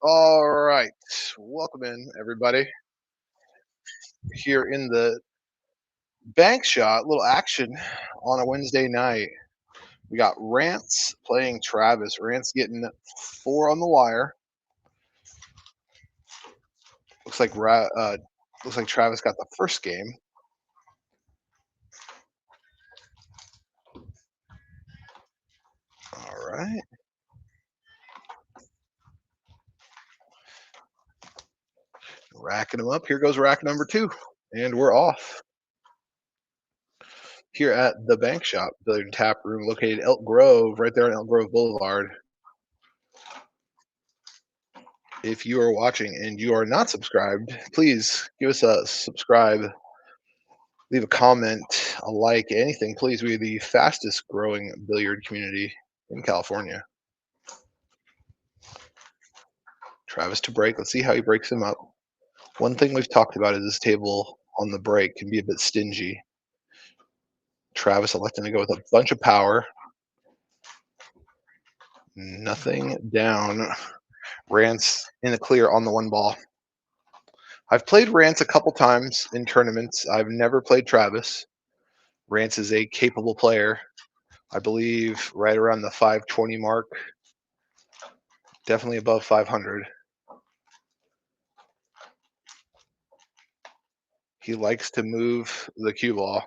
All right. Welcome in, everybody. Here in the bank shot, little action on a Wednesday night. We got Rance playing Travis. Rance getting 4 on the wire. Looks like looks like Travis got the first game. All right. Racking them up. Here goes rack number 2. And we're off. Here at the bank shop, billiard and tap room located Elk Grove, right there on Elk Grove Boulevard. If you are watching and you are not subscribed, please give us a subscribe, leave a comment, a like, anything, please. We are the fastest growing billiard community in California. Travis to break. Let's see how he breaks him up. One thing we've talked about is this table on the break can be a bit stingy. Travis electing to go with a bunch of power. Nothing down. Rance in the clear on the 1 ball. I've played Rance a couple times in tournaments. I've never played Travis. Rance is a capable player. I believe right around the 520 mark. Definitely above 500. He likes to move the cue ball.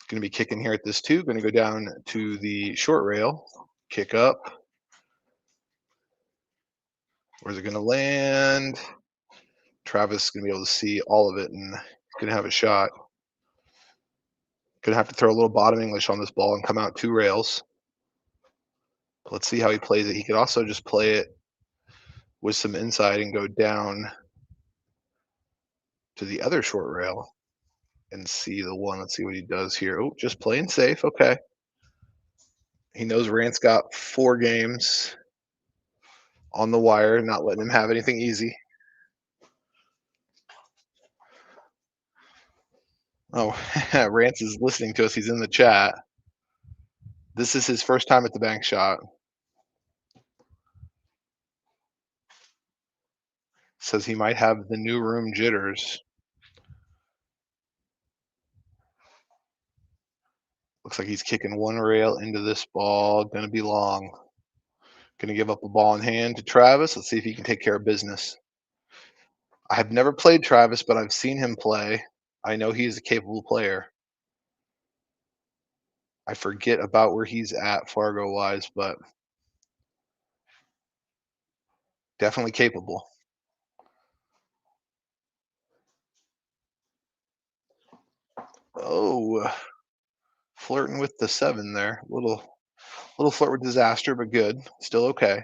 Going to be kicking here at this 2. Going to go down to the short rail. Kick up. Where's it going to land? Travis is going to be able to see all of it and going to have a shot. Going to have to throw a little bottom English on this ball and come out 2 rails. Let's see how he plays it. He could also just play it with some inside and go down to the other short rail and see the 1. Let's see what he does here. Oh, just playing safe. Okay. He knows Rance got 4 games on the wire, not letting him have anything easy. Oh, Rance is listening to us. He's in the chat. This is his first time at the bank shot. Says he might have the new room jitters. Looks like he's kicking 1 rail into this ball. Going to be long. Going to give up a ball in hand to Travis. Let's see if he can take care of business. I have never played Travis, but I've seen him play. I know he's a capable player. I forget about where he's at Fargo-wise, but definitely capable. Oh, flirting with the 7 there. Little flirt with disaster, but good. Still okay.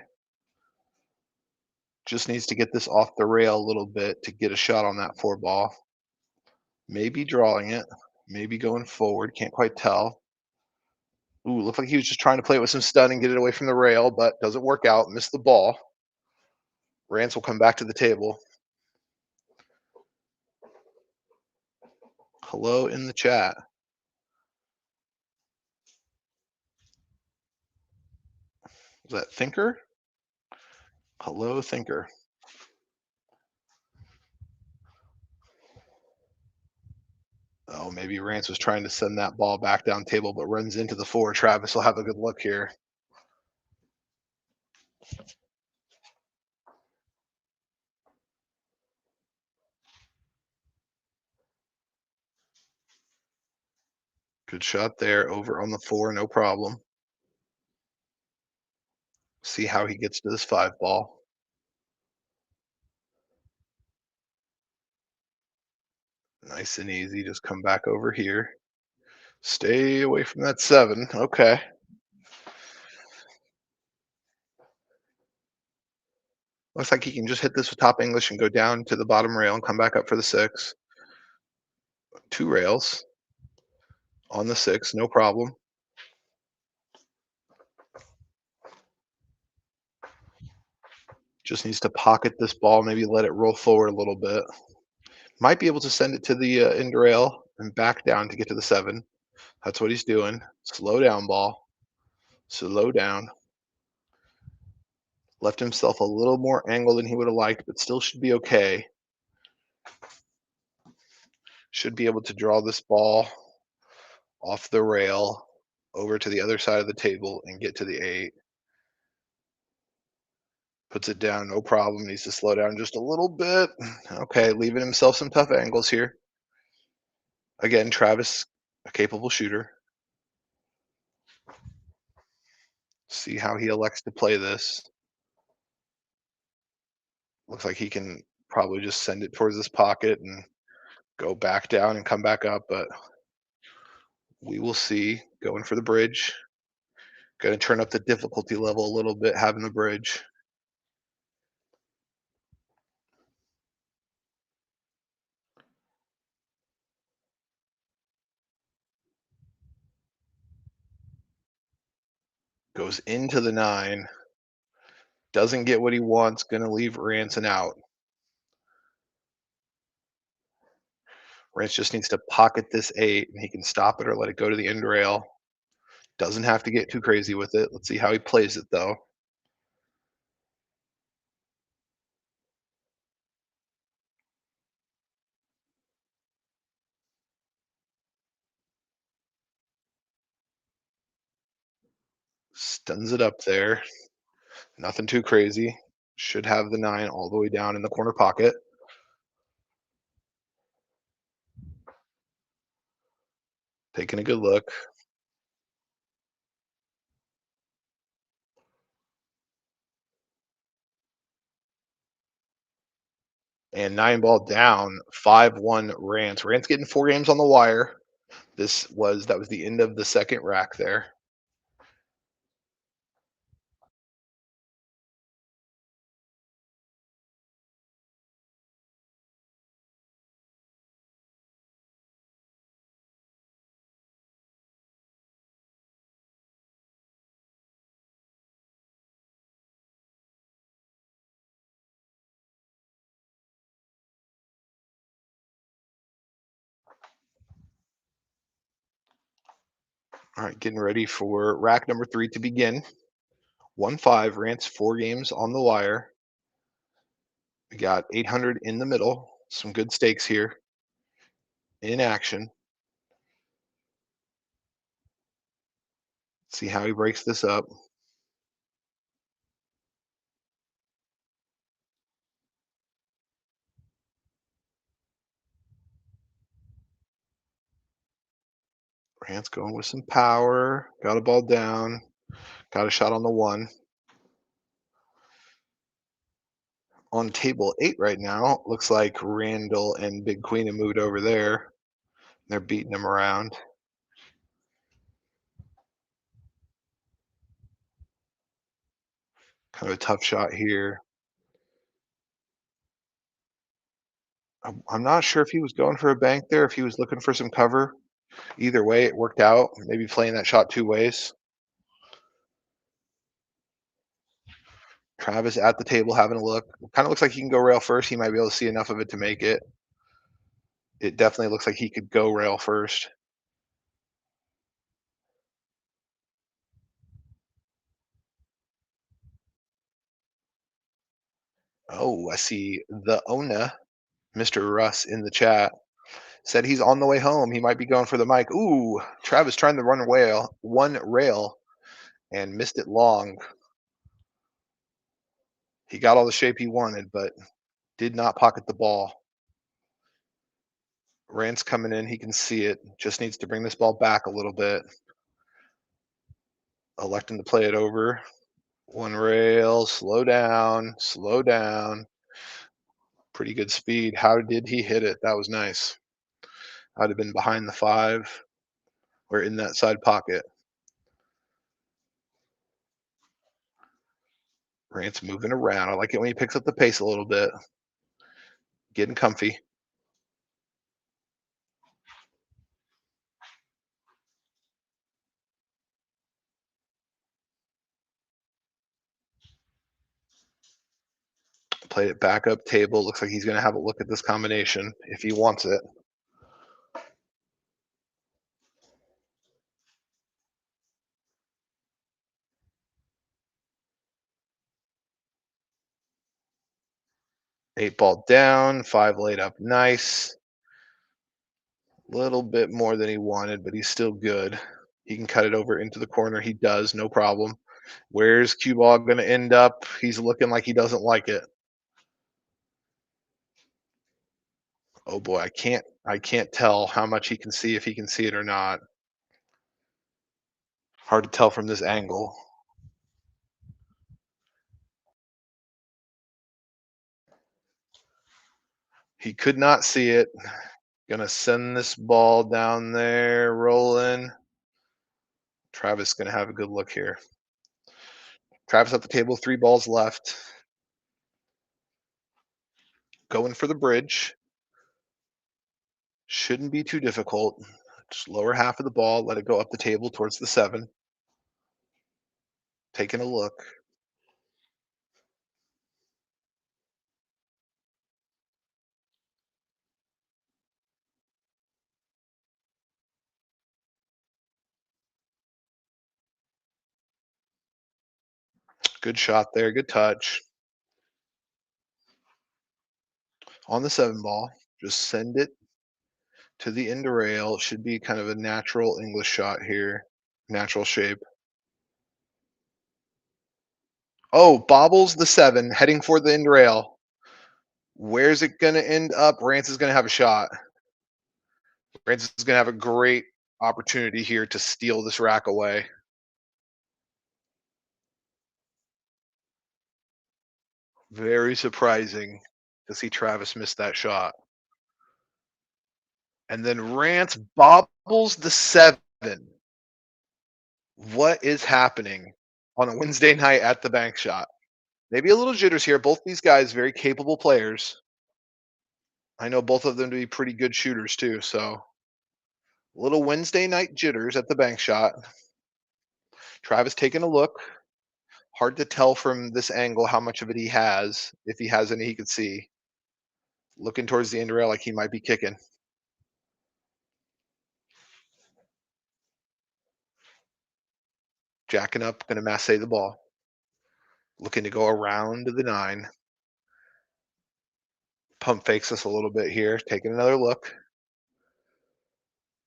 Just needs to get this off the rail a little bit to get a shot on that 4 ball. Maybe drawing it, maybe going forward. Can't quite tell. Ooh, looked like he was just trying to play it with some stun and get it away from the rail, but doesn't work out. Missed the ball. Rance will come back to the table. Hello in the chat. Is that Thinker? Hello, Thinker. Oh, maybe Rance was trying to send that ball back down table, but runs into the 4. Travis will have a good look here. Good shot there, over on the 4, no problem. See how he gets to this 5 ball. Nice and easy, just come back over here. Stay away from that 7, okay. Looks like he can just hit this with top English and go down to the bottom rail and come back up for the 6. 2 rails on the 6, no problem. Just needs to pocket this ball, maybe let it roll forward a little bit. Might be able to send it to the end rail and back down to get to the 7. That's what he's doing. Slow down, ball. Slow down. Left himself a little more angle than he would have liked, but still should be okay. Should be able to draw this ball off the rail over to the other side of the table and get to the 8. Puts it down, no problem. Needs to slow down just a little bit. Okay, leaving himself some tough angles here. Again, Travis, a capable shooter. See how he elects to play this. Looks like he can probably just send it towards his pocket and go back down and come back up, but we will see. Going for the bridge. Going to turn up the difficulty level a little bit, having the bridge. Goes into the 9. Doesn't get what he wants. Going to leave Ranson out. Rance just needs to pocket this 8, and he can stop it or let it go to the end rail. Doesn't have to get too crazy with it. Let's see how he plays it, though. Stuns it up there. Nothing too crazy. Should have the 9 all the way down in the corner pocket. Taking a good look. And 9 ball down, 5-1 Rance. Rance getting 4 games on the wire. That was the end of the second rack there. All right, getting ready for rack number 3 to begin. 1-5, Rance 4 games on the wire. We got 800 in the middle. Some good stakes here in action. See how he breaks this up. Rance going with some power. Got a ball down. Got a shot on the 1. On table 8 right now, looks like Randall and Big Queen have moved over there. They're beating him around. Kind of a tough shot here. I'm not sure if he was going for a bank there, if he was looking for some cover. Either way, it worked out. Maybe playing that shot 2 ways. Travis at the table having a look. Kind of looks like he can go rail first. He might be able to see enough of it to make it. It definitely looks like he could go rail first. Oh, I see the owner, Mr. Russ, in the chat. Said he's on the way home. He might be going for the mic. Ooh, Travis trying to run one rail and missed it long. He got all the shape he wanted, but did not pocket the ball. Rance coming in. He can see it. Just needs to bring this ball back a little bit. Electing to play it over. One rail. Slow down. Slow down. Pretty good speed. How did he hit it? That was nice. I'd have been behind the 5 or in that side pocket. Rance moving around. I like it when he picks up the pace a little bit. Getting comfy. Played it back up table. Looks like he's going to have a look at this combination if he wants it. 8 ball down, 5 laid up nice. Little bit more than he wanted, but he's still good. He can cut it over into the corner. He does, no problem. Where's cue ball going to end up? He's looking like he doesn't like it. Oh boy, I can't tell how much he can see, if he can see it or not. Hard to tell from this angle. He could not see it. Gonna send this ball down there, rolling. Travis gonna have a good look here. Travis at the table, 3 balls left. Going for the bridge. Shouldn't be too difficult. Just lower half of the ball, let it go up the table towards the 7. Taking a look. Good shot there, good touch. On the 7 ball, just send it to the end rail. Should be kind of a natural English shot here. Natural shape. Oh, bobbles the 7, heading for the end rail. Where's it going to end up? Rance is going to have a shot. Rance is going to have a great opportunity here to steal this rack away. Very surprising to see Travis miss that shot. And then Rance bobbles the 7. What is happening on a Wednesday night at the bank shot? Maybe a little jitters here. Both these guys, very capable players. I know both of them to be pretty good shooters too. So a little Wednesday night jitters at the bank shot. Travis taking a look. Hard to tell from this angle how much of it he has, if he has any he could see. Looking towards the end rail like he might be kicking. Jacking up, going to masse the ball. Looking to go around the 9. Pump fakes us a little bit here. Taking another look.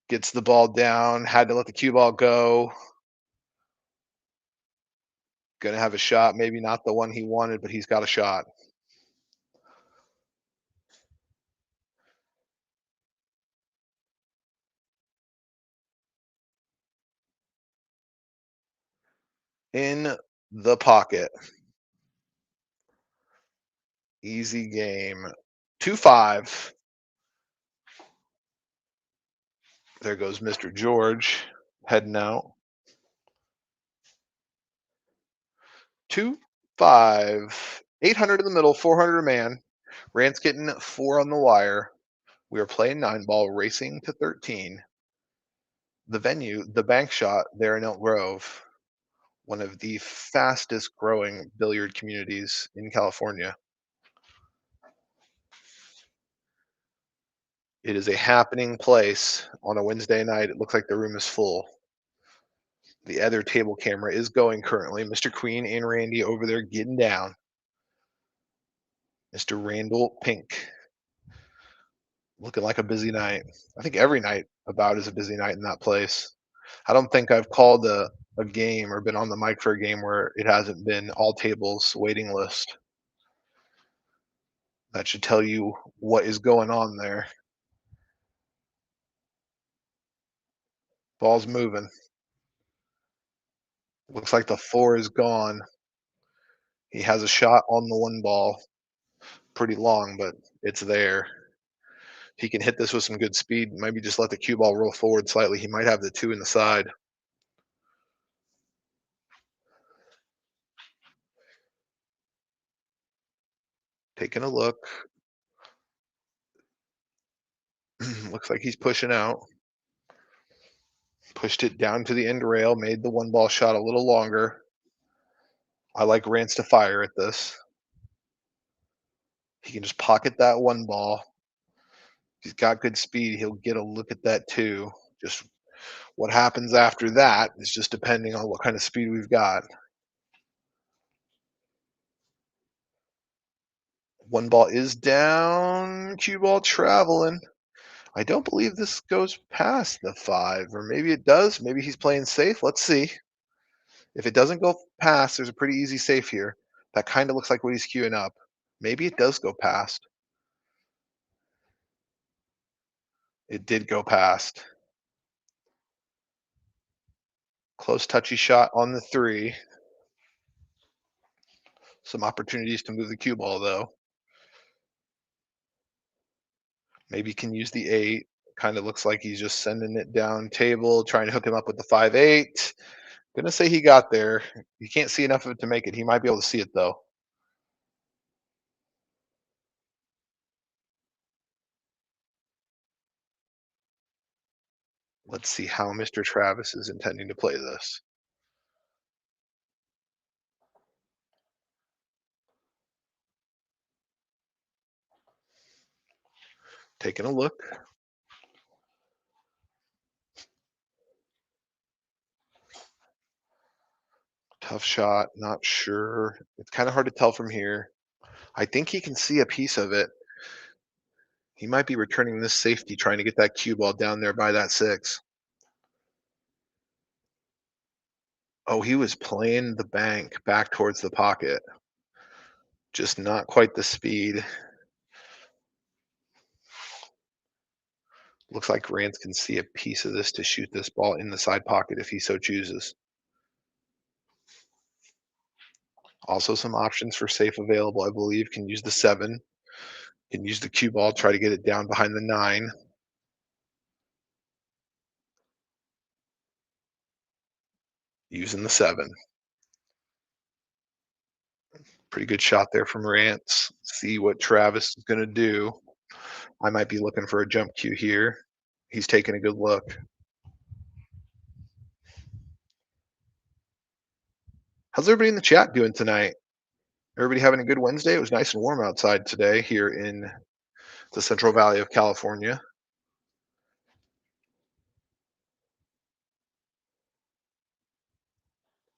Gets the ball down. Had to let the cue ball go. Going to have a shot. Maybe not the one he wanted, but he's got a shot. In the pocket. Easy game. 2-5. There goes Mr. George heading out. 2-5. 800 in the middle, 400 a man. Rance getting 4 on the wire. We are playing 9 ball, racing to 13. The venue, the bank shot there in Elk Grove, one of the fastest growing billiard communities in California. It is a happening place on a Wednesday night. It looks like the room is full. The other table camera is going currently. Mr. Queen and Randy over there getting down. Mr. Randall Pink. Looking like a busy night. I think every night about is a busy night in that place. I don't think I've called a game or been on the mic for a game where it hasn't been all tables waiting list. That should tell you what is going on there. Ball's moving. Looks like the 4 is gone. He has a shot on the 1 ball. Pretty long, but it's there. He can hit this with some good speed. Maybe just let the cue ball roll forward slightly. He might have the 2 in the side. Taking a look. Looks like he's pushing out. Pushed it down to the end rail, made the 1 ball shot a little longer. I like Rance to fire at this. He can just pocket that 1 ball. He's got good speed. He'll get a look at that 2. Just what happens after that is just depending on what kind of speed we've got. One ball is down. Cue ball traveling. I don't believe this goes past the 5, or maybe it does. Maybe he's playing safe. Let's see. If it doesn't go past, there's a pretty easy safe here. That kind of looks like what he's queuing up. Maybe it does go past. It did go past. Close, touchy shot on the 3. Some opportunities to move the cue ball, though. Maybe can use the 8. Kind of looks like he's just sending it down table, trying to hook him up with the 5-8. Gonna say he got there. You can't see enough of it to make it. He might be able to see it, though. Let's see how Mr. Travis is intending to play this. Taking a look. Tough shot. Not sure. It's kind of hard to tell from here. I think he can see a piece of it. He might be returning this safety, trying to get that cue ball down there by that 6. Oh, he was playing the bank back towards the pocket. Just not quite the speed. Looks like Rance can see a piece of this to shoot this ball in the side pocket if he so chooses. Also some options for safe available, I believe. Can use the 7. Can use the cue ball, try to get it down behind the 9. Using the 7. Pretty good shot there from Rance. See what Travis is going to do. I might be looking for a jump cue here. He's taking a good look. How's everybody in the chat doing tonight? Everybody having a good Wednesday? It was nice and warm outside today here in the Central Valley of California.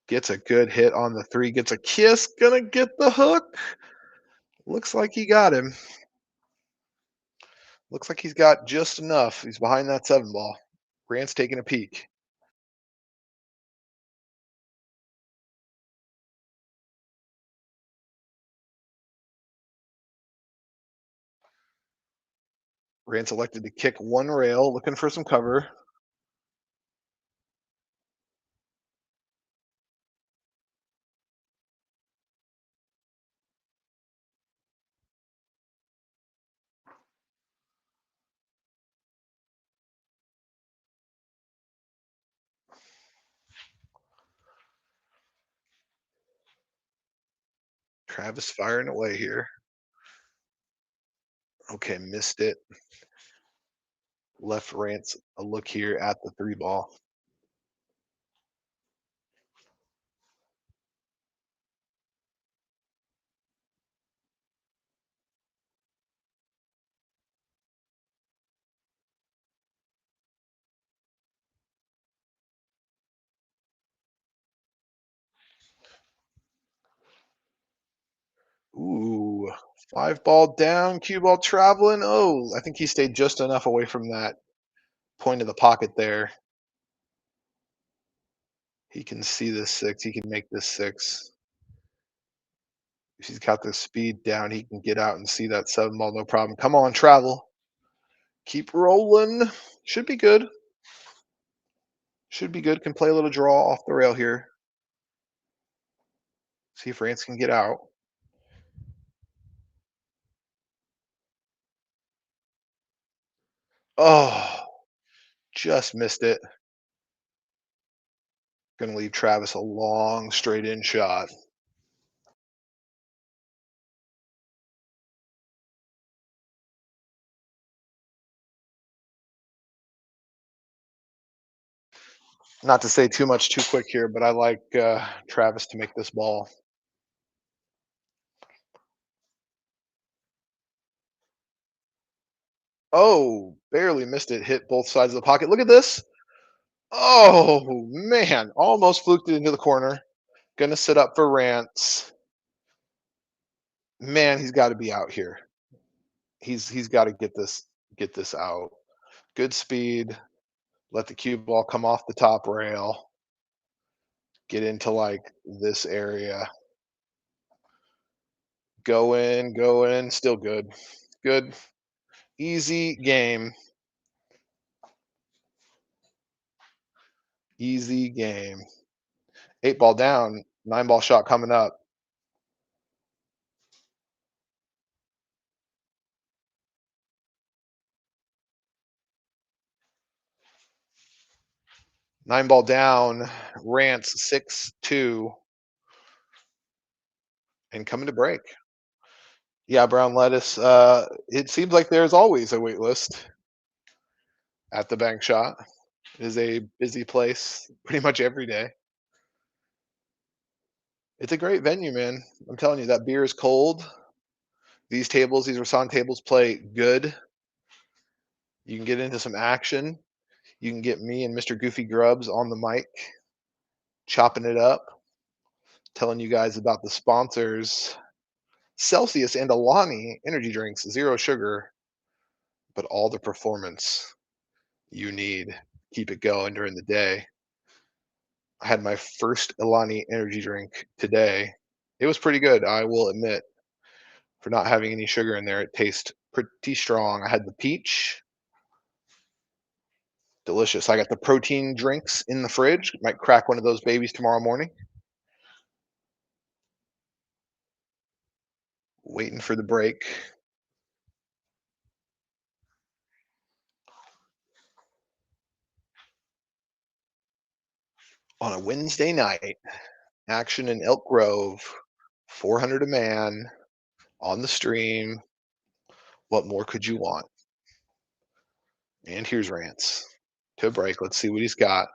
Gets a good hit on the 3, gets a kiss, gonna get the hook. Looks like he got him. Looks like he's got just enough. He's behind that 7 ball. Grant's taking a peek. Grant's elected to kick 1 rail, looking for some cover. Travis firing away here. Okay, missed it. Left Rance a look here at the 3 ball. Ooh, 5 ball down, cue ball traveling. Oh, I think he stayed just enough away from that point of the pocket there. He can see this 6. He can make this 6. If he's got the speed down, he can get out and see that 7 ball, no problem. Come on, travel. Keep rolling. Should be good. Should be good. Can play a little draw off the rail here. See if Rance can get out. Oh, just missed it. Going to leave Travis a long straight in shot. Not to say too much too quick here, but I like Travis to make this ball. Oh, barely missed it. Hit both sides of the pocket. Look at this. Oh, man. Almost fluked it into the corner. Going to sit up for Rance. Man, he's got to be out here. He's got to get this out. Good speed. Let the cue ball come off the top rail. Get into like this area. Go in. Still good. Good. Easy game. Easy game. 8 ball down. 9 ball shot coming up. 9 ball down. Rance 6-2 and coming to break. Yeah, brown lettuce. It seems like there's always a wait list at the bank shot. It is a busy place pretty much every day. It's a great venue, man. I'm telling you, that beer is cold. These tables, these Rasan tables play good. You can get into some action. You can get me and Mr. Goofy Grubbs on the mic, chopping it up, telling you guys about the sponsors. Celsius and Alani energy drinks, 0 sugar, but all the performance you need. Keep it going during the day. I had my first Alani energy drink today. It was pretty good, I will admit. For not having any sugar in there, it tastes pretty strong. I had the peach, delicious. I got the protein drinks in the fridge. Might crack one of those babies tomorrow morning. Waiting for the break. On a Wednesday night, action in Elk Grove, 400 a man on the stream. What more could you want? And here's Rance to a break. Let's see what he's got.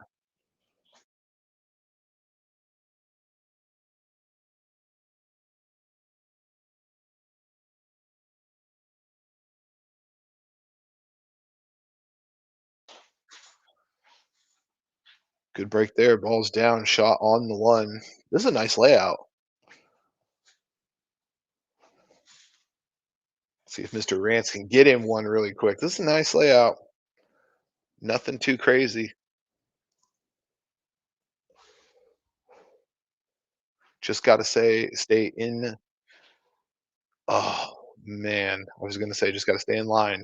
Good break there. Ball's down, shot on the one. This is a nice layout. See if Mr. Rance can get him one really quick. This is a nice layout. Nothing too crazy. Just got to stay in. Oh, man. I was going to say, just got to stay in line.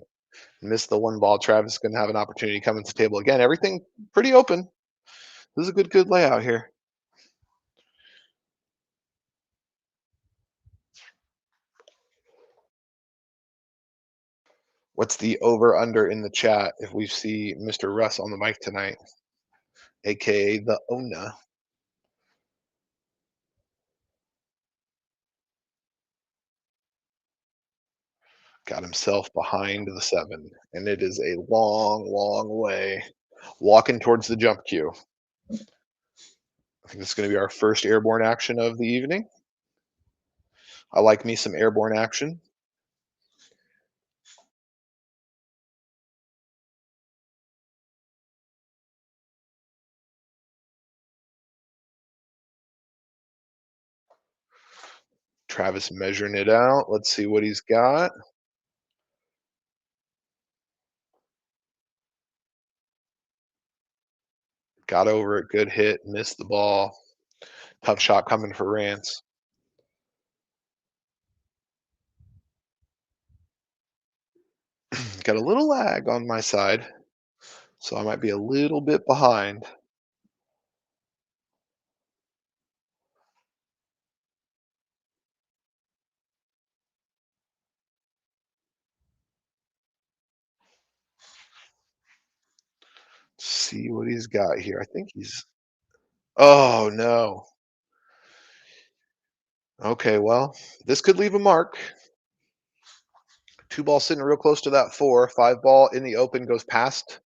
Miss the 1 ball. Travis is going to have an opportunity coming to the table again. Everything pretty open. This is a good layout here. What's the over under in the chat if we see Mr. Russ on the mic tonight, aka the Ona? Got himself behind the 7, and it is a long way. Walking towards the jump cue. I think this is going to be our first airborne action of the evening. I like me some airborne action. Travis measuring it out. Let's see what he's got. Got over it. Good hit. Missed the ball. Tough shot coming for Rance. Got a little lag on my side, so I might be a little bit behind. See what he's got here. I think he's. Oh, no. Okay, well, this could leave a mark. 2 ball sitting real close to that 4. 5 ball in the open goes past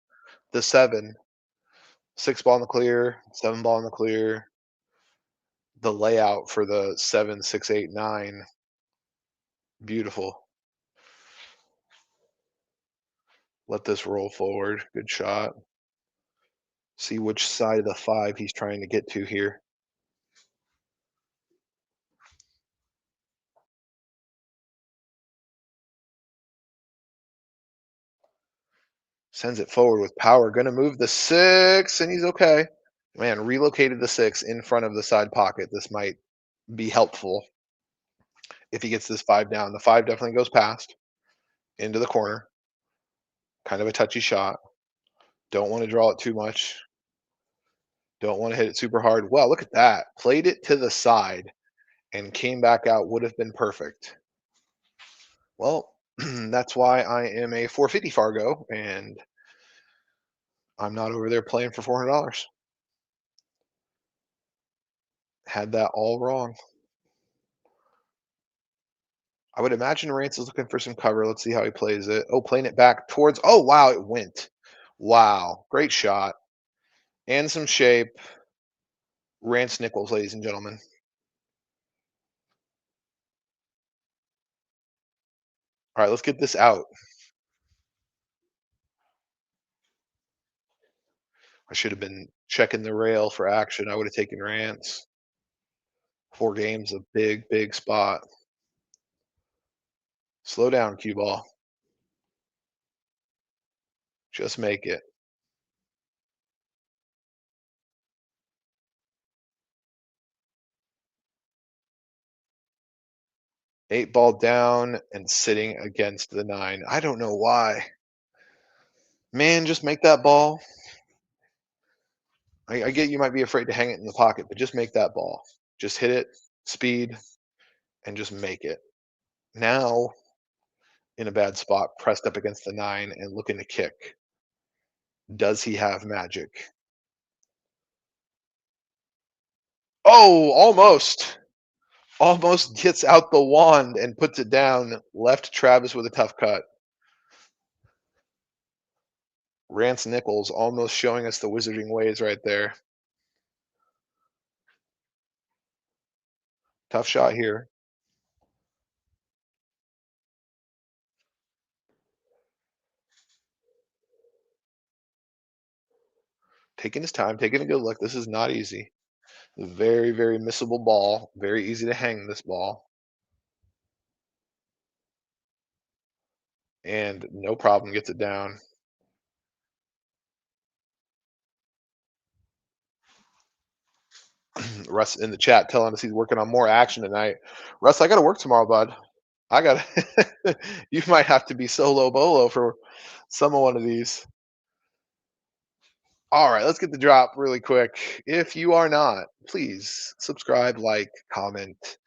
the 7. 6 ball in the clear. 7 ball in the clear. The layout for the 7, 6, 8, 9. Beautiful. Let this roll forward. Good shot. See which side of the 5 he's trying to get to here. Sends it forward with power. Gonna move the 6, and he's okay. Man, relocated the 6 in front of the side pocket. This might be helpful if he gets this 5 down. The 5 definitely goes past into the corner. Kind of a touchy shot. Don't want to draw it too much. Don't want to hit it super hard. Well, look at that. Played it to the side and came back out. Would have been perfect. Well, that's why I am a 450 Fargo, and I'm not over there playing for $400. Had that all wrong. I would imagine Rance is looking for some cover. Let's see how he plays it. Oh, playing it back towards. Oh, wow, it went. Wow, great shot and some shape. Rance Nichols, ladies and gentlemen. All right, let's get this out. I should have been checking the rail for action. I would have taken Rance. 4 games, a big, big spot. Slow down, cue ball. Just make it. 8 ball down and sitting against the 9. I don't know why. Man, just make that ball. I get you might be afraid to hang it in the pocket, but just make that ball. Just hit it, speed, and just make it. Now, in a bad spot, pressed up against the 9 and looking to kick. Does he have magic? Oh, almost. Almost gets out the wand and puts it down. Left Travis with a tough cut. Rance Nichols almost showing us the wizarding ways right there. Tough shot here. Taking his time, taking a good look. This is not easy. Very, very missable ball. Very easy to hang this ball. And no problem gets it down. Russ in the chat telling us he's working on more action tonight. Russ, I got to work tomorrow, bud. I got to. You might have to be solo bolo for some of one of these. All right, let's get the drop really quick. If you are not, please subscribe, like, comment.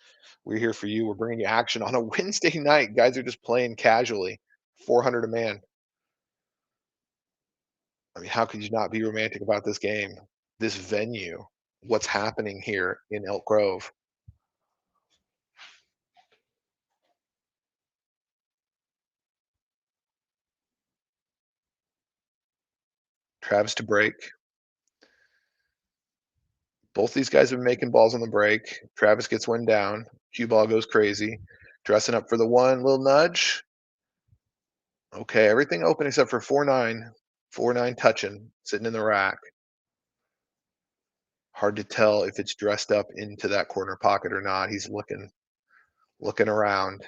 We're here for you. We're bringing you action on a Wednesday night. Guys are just playing casually. 400 a man. I mean, how could you not be romantic about this game? This venue, what's happening here in Elk Grove? Travis to break. Both these guys have been making balls on the break. Travis gets one down. Cue ball goes crazy. Dressing up for the one little nudge. Okay, everything open except for 4-9. 4-9 touching, sitting in the rack. Hard to tell if it's dressed up into that corner pocket or not. He's looking around.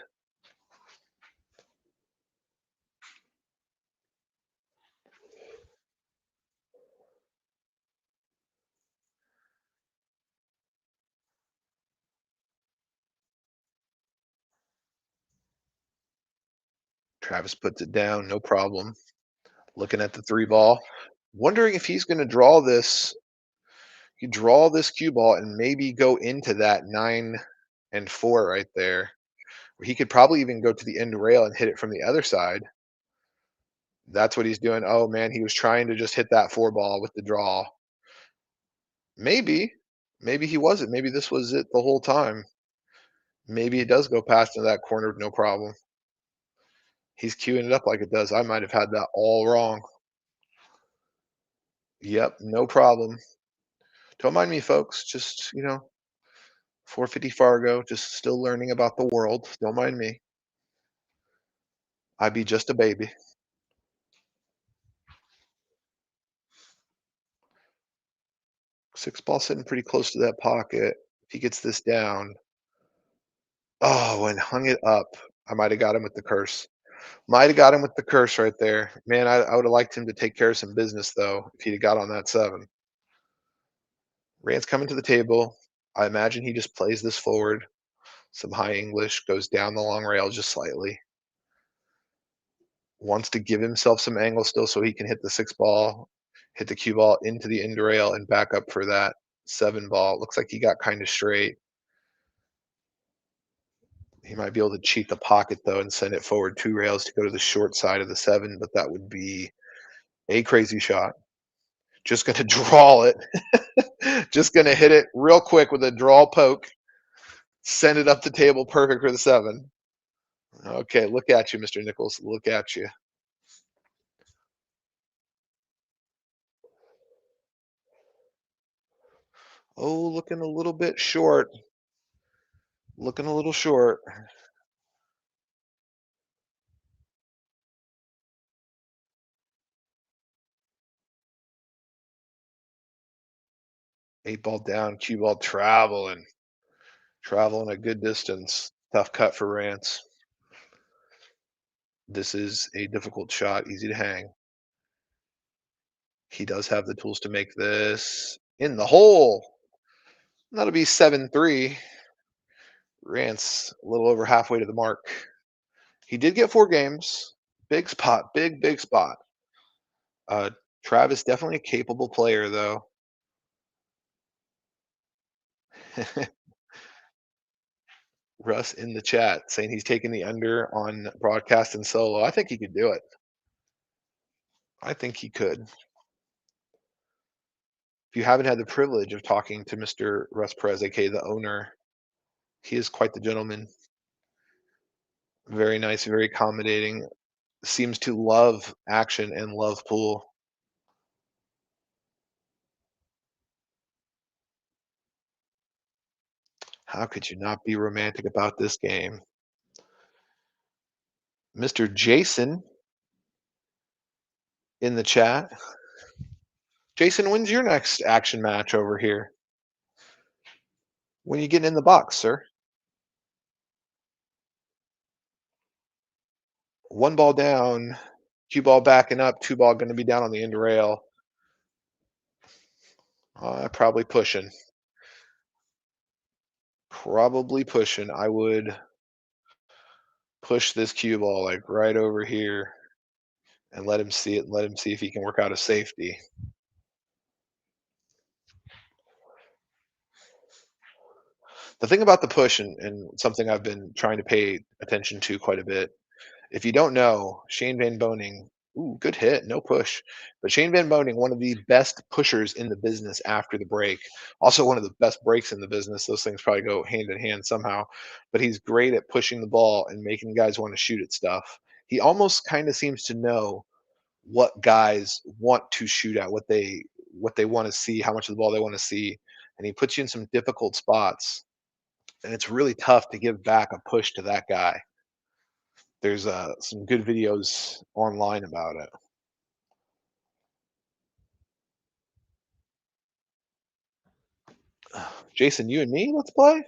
Travis puts it down, no problem. Looking at the 3 ball. Wondering if he's going to draw this. You draw this cue ball and maybe go into that 9 and 4 right there. He could probably even go to the end rail and hit it from the other side. That's what he's doing. Oh man, he was trying to just hit that 4 ball with the draw. Maybe. Maybe he wasn't. Maybe this was it the whole time. Maybe it does go past into that corner, no problem. He's queuing it up like it does. I might have had that all wrong. Yep, no problem. Don't mind me, folks. Just, 450 Fargo, just still learning about the world. Don't mind me. I be just a baby. 6 ball sitting pretty close to that pocket. If he gets this down. Oh, and hung it up. I might have got him with the curse. Might have got him with the curse right there. Man, I would have liked him to take care of some business though if he'd have got on that 7. Rand's coming to the table. I imagine he just plays this forward. Some high English, goes down the long rail just slightly. Wants to give himself some angle still so he can hit the 6 ball, hit the cue ball into the end rail and back up for that 7 ball. Looks like he got kind of straight. He might be able to cheat the pocket though and send it forward 2 rails to go to the short side of the 7, but that would be a crazy shot. Just gonna draw it. Just gonna hit it real quick with a draw poke. Send it up the table perfect for the 7. Okay, look at you, Mr. Nichols. Look at you. Oh, looking a little bit short. Looking a little short. 8 ball down, cue ball traveling. Traveling a good distance. Tough cut for Rance. This is a difficult shot, easy to hang. He does have the tools to make this in the hole. That'll be 7-3. Rance a little over halfway to the mark. He did get 4 games. Big spot, big spot. Uh, Travis definitely a capable player though. Russ in the chat saying he's taking the under on broadcast and solo. I think he could do it. I think he could. If you haven't had the privilege of talking to Mr. Russ Perez, aka the owner, he is quite the gentleman. Very nice, very accommodating. Seems to love action and love pool. How could you not be romantic about this game? Mr. Jason in the chat. Jason, when's your next action match over here? When you getting in the box, sir? 1 ball down, cue ball backing up, 2 ball going to be down on the end rail. Probably pushing. Probably pushing. I would push this cue ball like right over here and let him see it and let him see if he can work out a safety. The thing about the push and something I've been trying to pay attention to quite a bit, if you don't know, Shane Van Boning, ooh, good hit, no push. But Shane Van Boning, one of the best pushers in the business after the break. Also one of the best breaks in the business. Those things probably go hand in hand somehow. But he's great at pushing the ball and making guys want to shoot at stuff. He almost kind of seems to know what guys want to shoot at, what they want to see, how much of the ball they want to see. And he puts you in some difficult spots. And it's really tough to give back a push to that guy. There's some good videos online about it. Jason, you and me, let's play?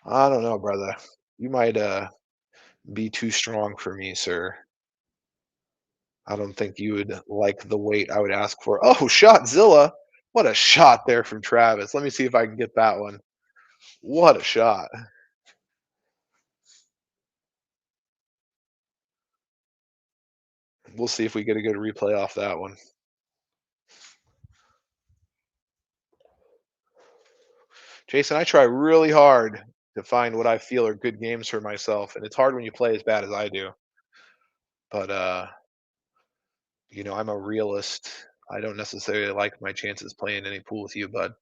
I don't know, brother. You might be too strong for me, sir. I don't think you would like the weight I would ask for. Oh, Shotzilla. What a shot there from Travis. Let me see if I can get that one. What a shot. We'll see if we get a good replay off that one. Jason, I try really hard to find what I feel are good games for myself, and it's hard when you play as bad as I do. But I'm a realist. I don't necessarily like my chances playing any pool with you, bud.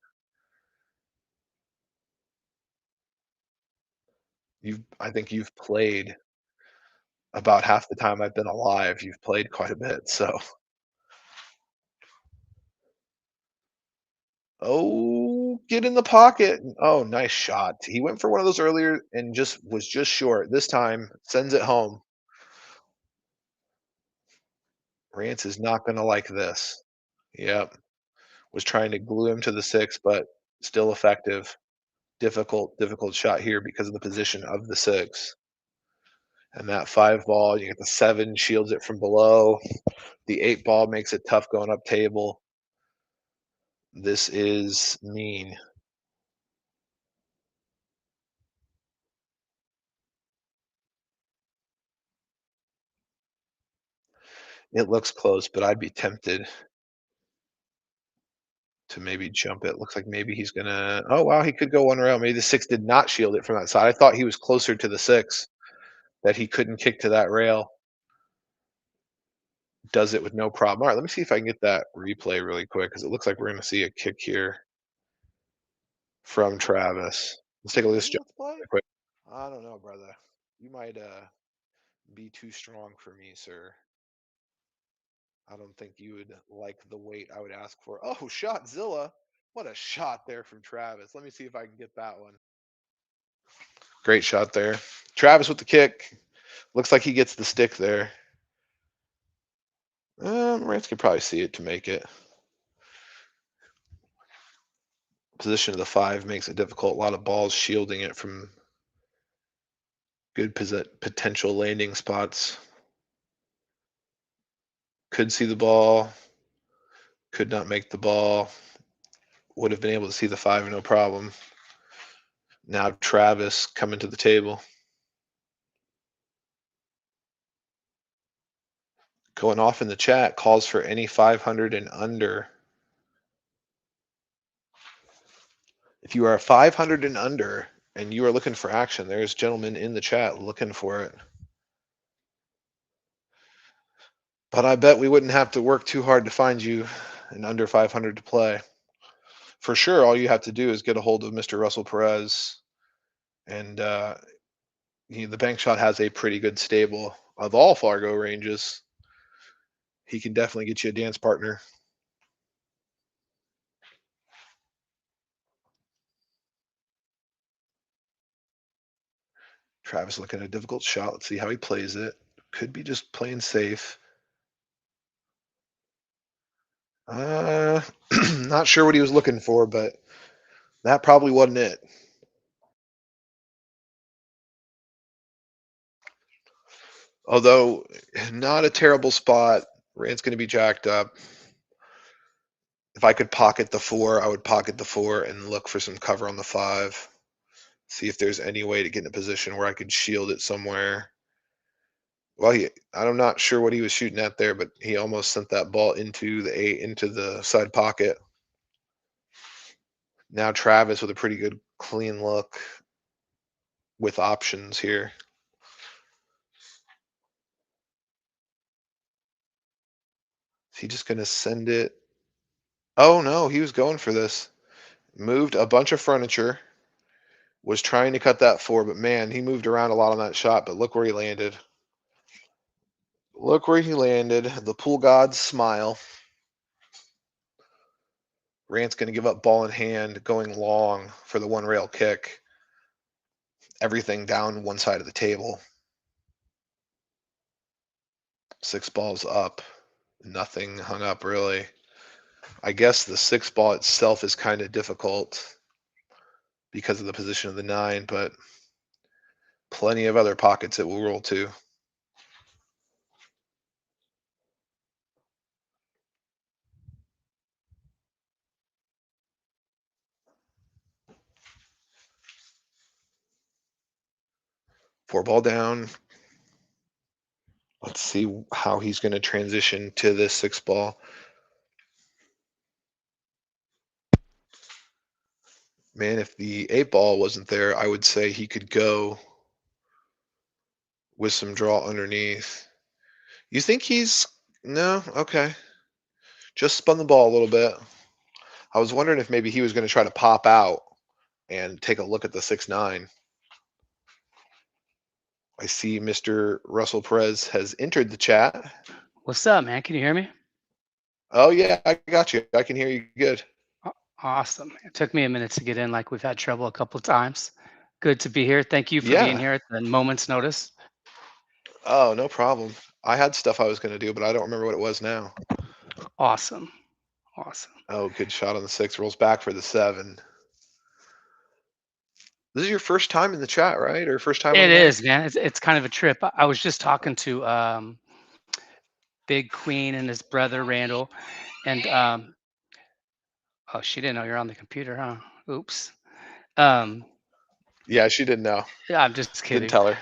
I think you've played about half the time I've been alive. You've played quite a bit, so. Oh, get in the pocket. Oh, nice shot. He went for one of those earlier and was just short. This time, sends it home. Rance is not going to like this. Yep. Was trying to glue him to the 6, but still effective. Difficult shot here because of the position of the 6. And that 5 ball, you get the 7, shields it from below. The 8 ball makes it tough going up table. This is mean. It looks close, but I'd be tempted to maybe jump it. Looks like maybe he's gonna. Oh wow, he could go one rail. Maybe the 6 did not shield it from that side. I thought he was closer to the 6, that he couldn't kick to that rail. Does it with no problem. All right, let me see if I can get that replay really quick because it looks like we're gonna see a kick here from Travis. Let's take a look at this jump really quick. I don't know, brother. You might be too strong for me, sir. I don't think you would like the weight I would ask for. Oh, Shotzilla. What a shot there from Travis. Let me see if I can get that one. Great shot there. Travis with the kick. Looks like he gets the stick there. Rance could probably see it to make it. Position of the 5 makes it difficult. A lot of balls shielding it from good potential landing spots. Could see the ball. Could not make the ball. Would have been able to see the 5 no problem. Now Travis coming to the table. Going off in the chat, calls for any 500 and under. If you are 500 and under and you are looking for action, there's gentlemen in the chat looking for it. But I bet we wouldn't have to work too hard to find you an under 500 to play. For sure, all you have to do is get a hold of Mr. Russell Perez, and the bank shot has a pretty good stable of all Fargo ranges. He can definitely get you a dance partner. Travis looking at a difficult shot. Let's see how he plays it. Could be just playing safe. Not sure what he was looking for, but that probably wasn't it. Although not a terrible spot. Rand's going to be jacked up. If I could pocket the 4, I would pocket the 4 and look for some cover on the 5. See if there's any way to get in a position where I could shield it somewhere. Well, I'm not sure what he was shooting at there, but he almost sent that ball into the 8, into the side pocket. Now Travis with a pretty good clean look with options here. Is he just going to send it? Oh, no, he was going for this. Moved a bunch of furniture. Was trying to cut that 4, but man, he moved around a lot on that shot, but look where he landed. Look where he landed. The pool gods smile. Rant's going to give up ball in hand, going long for the 1 rail kick. Everything down one side of the table. 6 balls up. Nothing hung up, really. I guess the 6 ball itself is kind of difficult because of the position of the 9, but plenty of other pockets it will roll to. Four ball down. Let's see how he's going to transition to this 6 ball. Man, if the 8 ball wasn't there, I would say he could go with some draw underneath. You think he's no? Okay. Just spun the ball a little bit. I was wondering if maybe he was going to try to pop out and take a look at the 6-9. I see Mr. Russell Perez has entered the chat. What's up, man? Can you hear me? Oh, yeah, I got you. I can hear you good. Awesome. It took me a minute to get in, like we've had trouble a couple of times. Good to be here. Thank you for being here at the moment's notice. Oh, no problem. I had stuff I was going to do, but I don't remember what it was now. Awesome. Awesome. Oh, good shot on the 6. Rolls back for the 7. This is your first time in the chat, right? Or first time on It the mic? is, man. It's kind of a trip. I was just talking to Big Queen and his brother Randall, and oh, she didn't know you're on the computer, huh? Oops. Um, Yeah, she didn't know. yeah, I'm just Didn't kidding. tell her.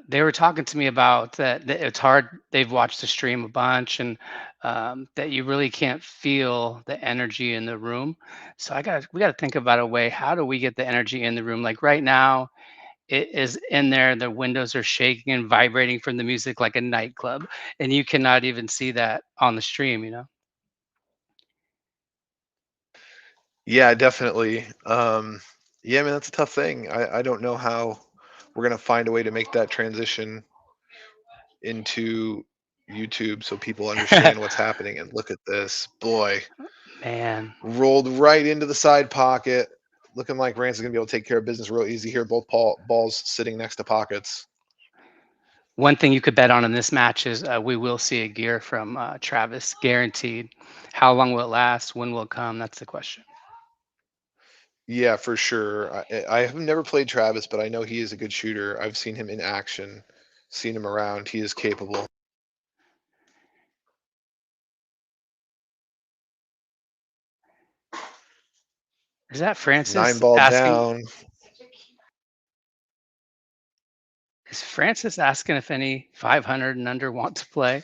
They were talking to me about that it's hard. They've watched the stream a bunch, and that you really can't feel the energy in the room. So we got to think about a way. How do we get the energy in the room? Like right now, it is in there. The windows are shaking and vibrating from the music like a nightclub, and you cannot even see that on the stream. Yeah, definitely. Yeah, man, that's a tough thing. I don't know how we're gonna find a way to make that transition into YouTube so people understand what's happening. And look at this, boy, Man, rolled right into the side pocket. Looking like Rance is gonna be able to take care of business real easy here. Both balls sitting next to pockets. one thing you could bet on in this match is we will see a gear from Travis, guaranteed. How long will it last? When will it come? That's the question. Yeah, for sure. I have never played Travis, but I know he is a good shooter. I've seen him in action, seen him around. He is capable. Is that Nine Francis ball asking? down. Is Francis asking if any 500 and under want to play?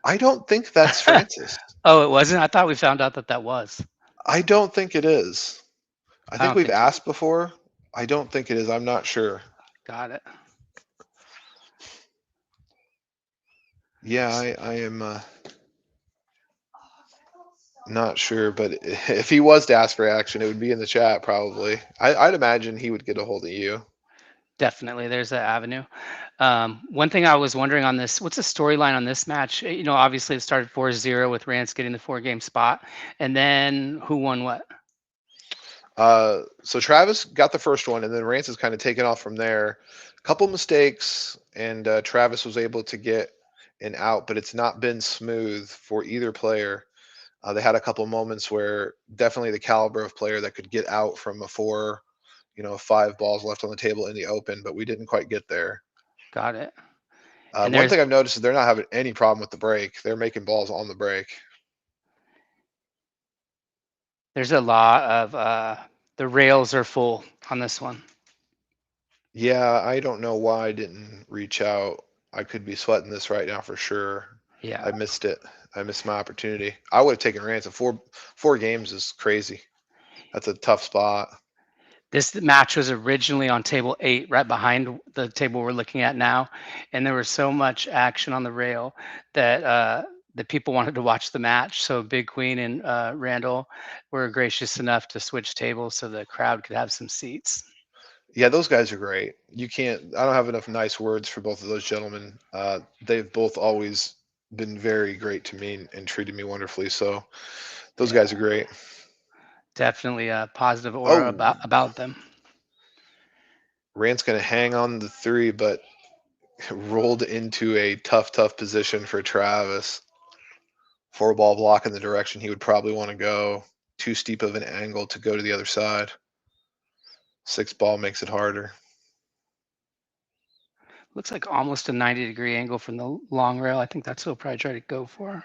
I don't think that's Francis. Oh, it wasn't? I thought we found out that that was. I don't think it is. I I think don't we've think so. asked before. I don't think it is. I'm not sure. Got it. Yeah, I am not sure, but if he was to ask for action, it would be in the chat probably. I'd imagine he would get a hold of you. Definitely, there's that avenue. One thing I was wondering on this, what's the storyline on this match? Obviously it started 4-0 with Rance getting the 4-game spot, and then who won what? So Travis got the first one, and then Rance has kind of taken off from there. A couple mistakes, and Travis was able to get an out, but it's not been smooth for either player. They had a couple moments where definitely the caliber of player that could get out from a four, 5 balls left on the table in the open, but we didn't quite get there. Got it. And One there's thing I've noticed is they're not having any problem with the break. They're making balls on the break. there's a lot of the rails are full on this one. Yeah, I don't know why I didn't reach out. I could be sweating this right now for sure. Yeah. I missed it. I missed my opportunity. I would have taken Ransom. Four games is crazy. That's a tough spot. This match was originally on table 8, right behind the table we're looking at now, and there was so much action on the rail that the people wanted to watch the match. So Big Queen and Randall were gracious enough to switch tables so the crowd could have some seats. Yeah, those guys are great. You can't. I don't have enough nice words for both of those gentlemen. They've both always been very great to me and treated me wonderfully. So those Yeah, guys are great. definitely a positive aura Oh, about them. Rand's gonna hang on the 3, but rolled into a tough position for Travis. 4-ball block in the direction he would probably want to go. Too steep of an angle to go to the other side. 6-ball makes it harder. Looks like almost a 90-degree angle from the long rail. I think that's what he'll probably try to go for.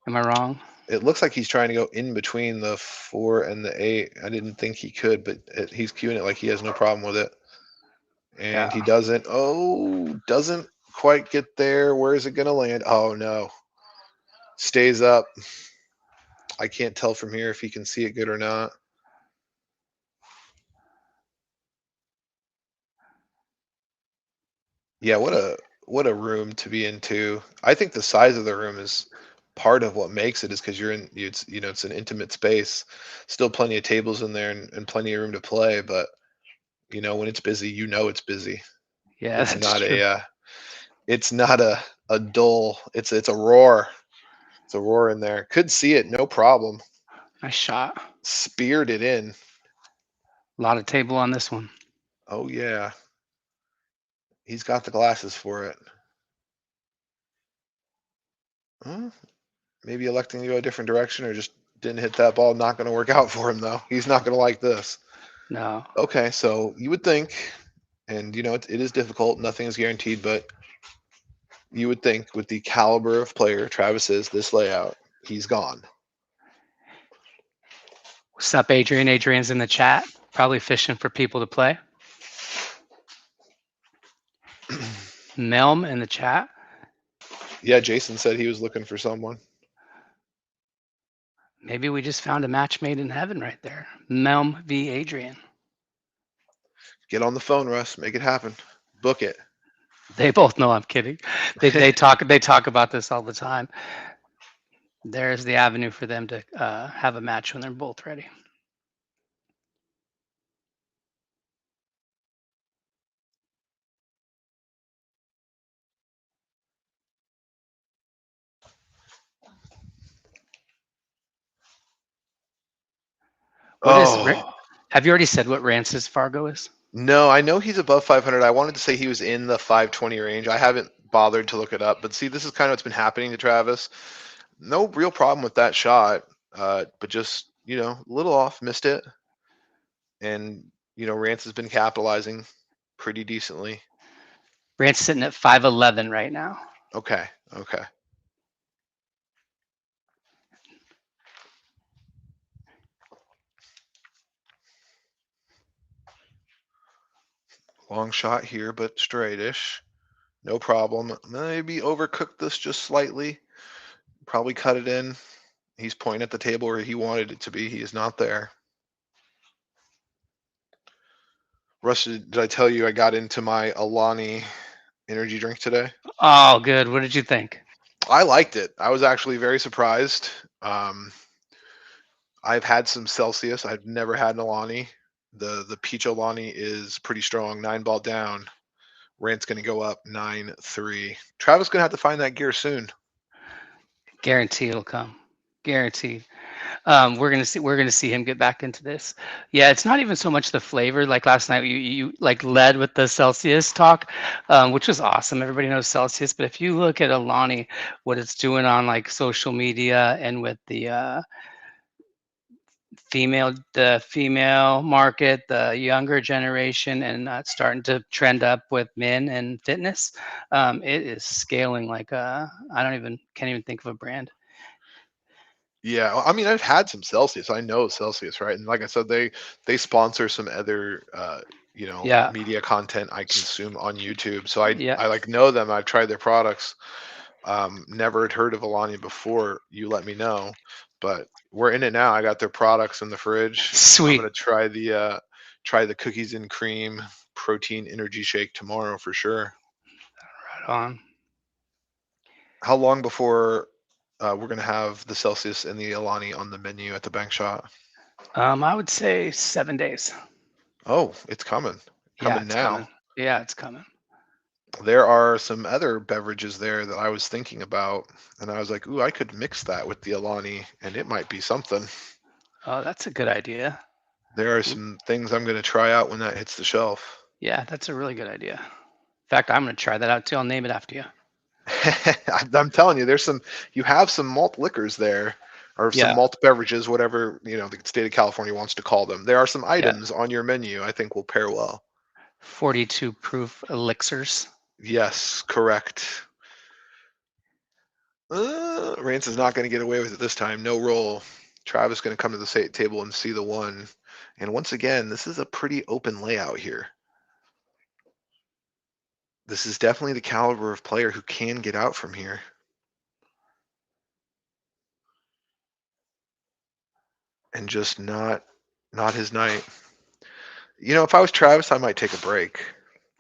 Am I wrong? It looks like he's trying to go in between the 4 and the 8. I didn't think he could, but he's cueing it like he has no problem with it. And Yeah. he doesn't. Oh, doesn't quite get there. Where is it going to land? Oh, no. Stays up. I can't tell from here if he can see it good or not. Yeah, what a room to be into. I think the size of the room is part of what makes it is because you're in it's an intimate space. Still plenty of tables in there and plenty of room to play, but when it's busy, it's busy. Yeah, It's that's not true. a dull. It's a roar. It's a roar in there. Could see it, no problem. Nice shot. Speared it in. A lot of table on this one. Oh yeah. He's got the glasses for it. Hmm, maybe electing to go a different direction or just didn't hit that ball. Not going to work out for him though. He's not going to like this. No. Okay, so you would think, and it is difficult, nothing is guaranteed, but you would think with the caliber of player Travis is, this layout, he's gone. What's up, Adrian? Adrian's in the chat, probably fishing for people to play. Melm in the chat. Yeah, Jason said he was looking for someone. Maybe we just found a match made in heaven right there. Melm v. Adrian. Get on the phone, Russ. Make it happen. Book it. They both know I'm kidding. They talk about this all the time. There's the avenue for them to have a match when they're both ready. What is? Have you already said what Rance's Fargo is? No, I know he's above 500. I wanted to say he was in the 520 range. I haven't bothered to look it up, but see, this is kind of what's been happening to Travis. No real problem with that shot, but just a little off, missed it, and Rance has been capitalizing pretty decently. Rance sitting at 511 right now. Okay. Long shot here, but straightish. No problem. Maybe overcooked this just slightly. Probably cut it in. He's pointing at the table where he wanted it to be. He is not there. Russ, did I tell you I got into my Alani energy drink today? Oh, good. What did you think? I liked it. I was actually very surprised. I've had some Celsius. I've never had an Alani. The peach Alani is pretty strong. 9-ball down. Rant's going to go up 9-3. Travis going to have to find that gear soon. Guarantee it'll come. Guaranteed. We're gonna see him get back into this. Yeah, it's not even so much the flavor. Like last night, you like led with the Celsius talk, which was awesome. Everybody knows Celsius, but if you look at Alani, what it's doing on like social media and with the female market, the younger generation, and it's starting to trend up with men and fitness. It is scaling like can't even think of a brand. Yeah, I mean, I've had some Celsius. I know Celsius, right? And like I said, they sponsor some other Yeah. media content I consume on YouTube. So I Yeah. I like know them. I've tried their products. Never had heard of Alani before. You let me know, but we're in it now. I got their products in the fridge. Sweet. I'm gonna try the cookies and cream protein energy shake tomorrow for sure. Right on. How long before we're gonna have the Celsius and the Alani on the menu at the bank shot? I would say 7 days. Oh, it's coming. Yeah, Coming it's now. coming. Yeah, it's coming. There are some other beverages there that I was thinking about, and I was like, ooh, I could mix that with the Alani, and it might be something. Oh, that's a good idea. There are some things I'm going to try out when that hits the shelf. Yeah, that's a really good idea. In fact, I'm going to try that out too. I'll name it after you. I'm telling you, you have some malt liquors there, or some Yeah. malt beverages, whatever the state of California wants to call them. There are some items on your menu I think will pair well. 42 proof elixirs. Yes, correct. Rance is not going to get away with it this time. No roll. Travis going to come to the table and see the one. And once again, this is a pretty open layout here. This is definitely the caliber of player who can get out from here. And just not his night. If I was Travis, I might take a break.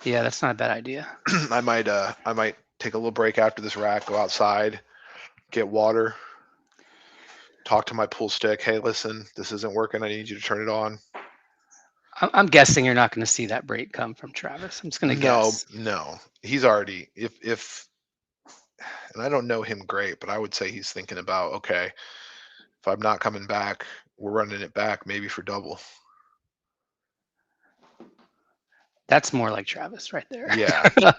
Yeah, that's not a bad idea. I might take a little break after this rack, go outside, get water, talk to my pool stick. Hey, listen, this isn't working. I need you to turn it on. I'm guessing you're not going to see that break come from Travis. I'm just going to guess. No. He's already if and I don't know him great, but I would say he's thinking about, okay, if I'm not coming back, we're running it back maybe for double. That's more like Travis right there. Yeah.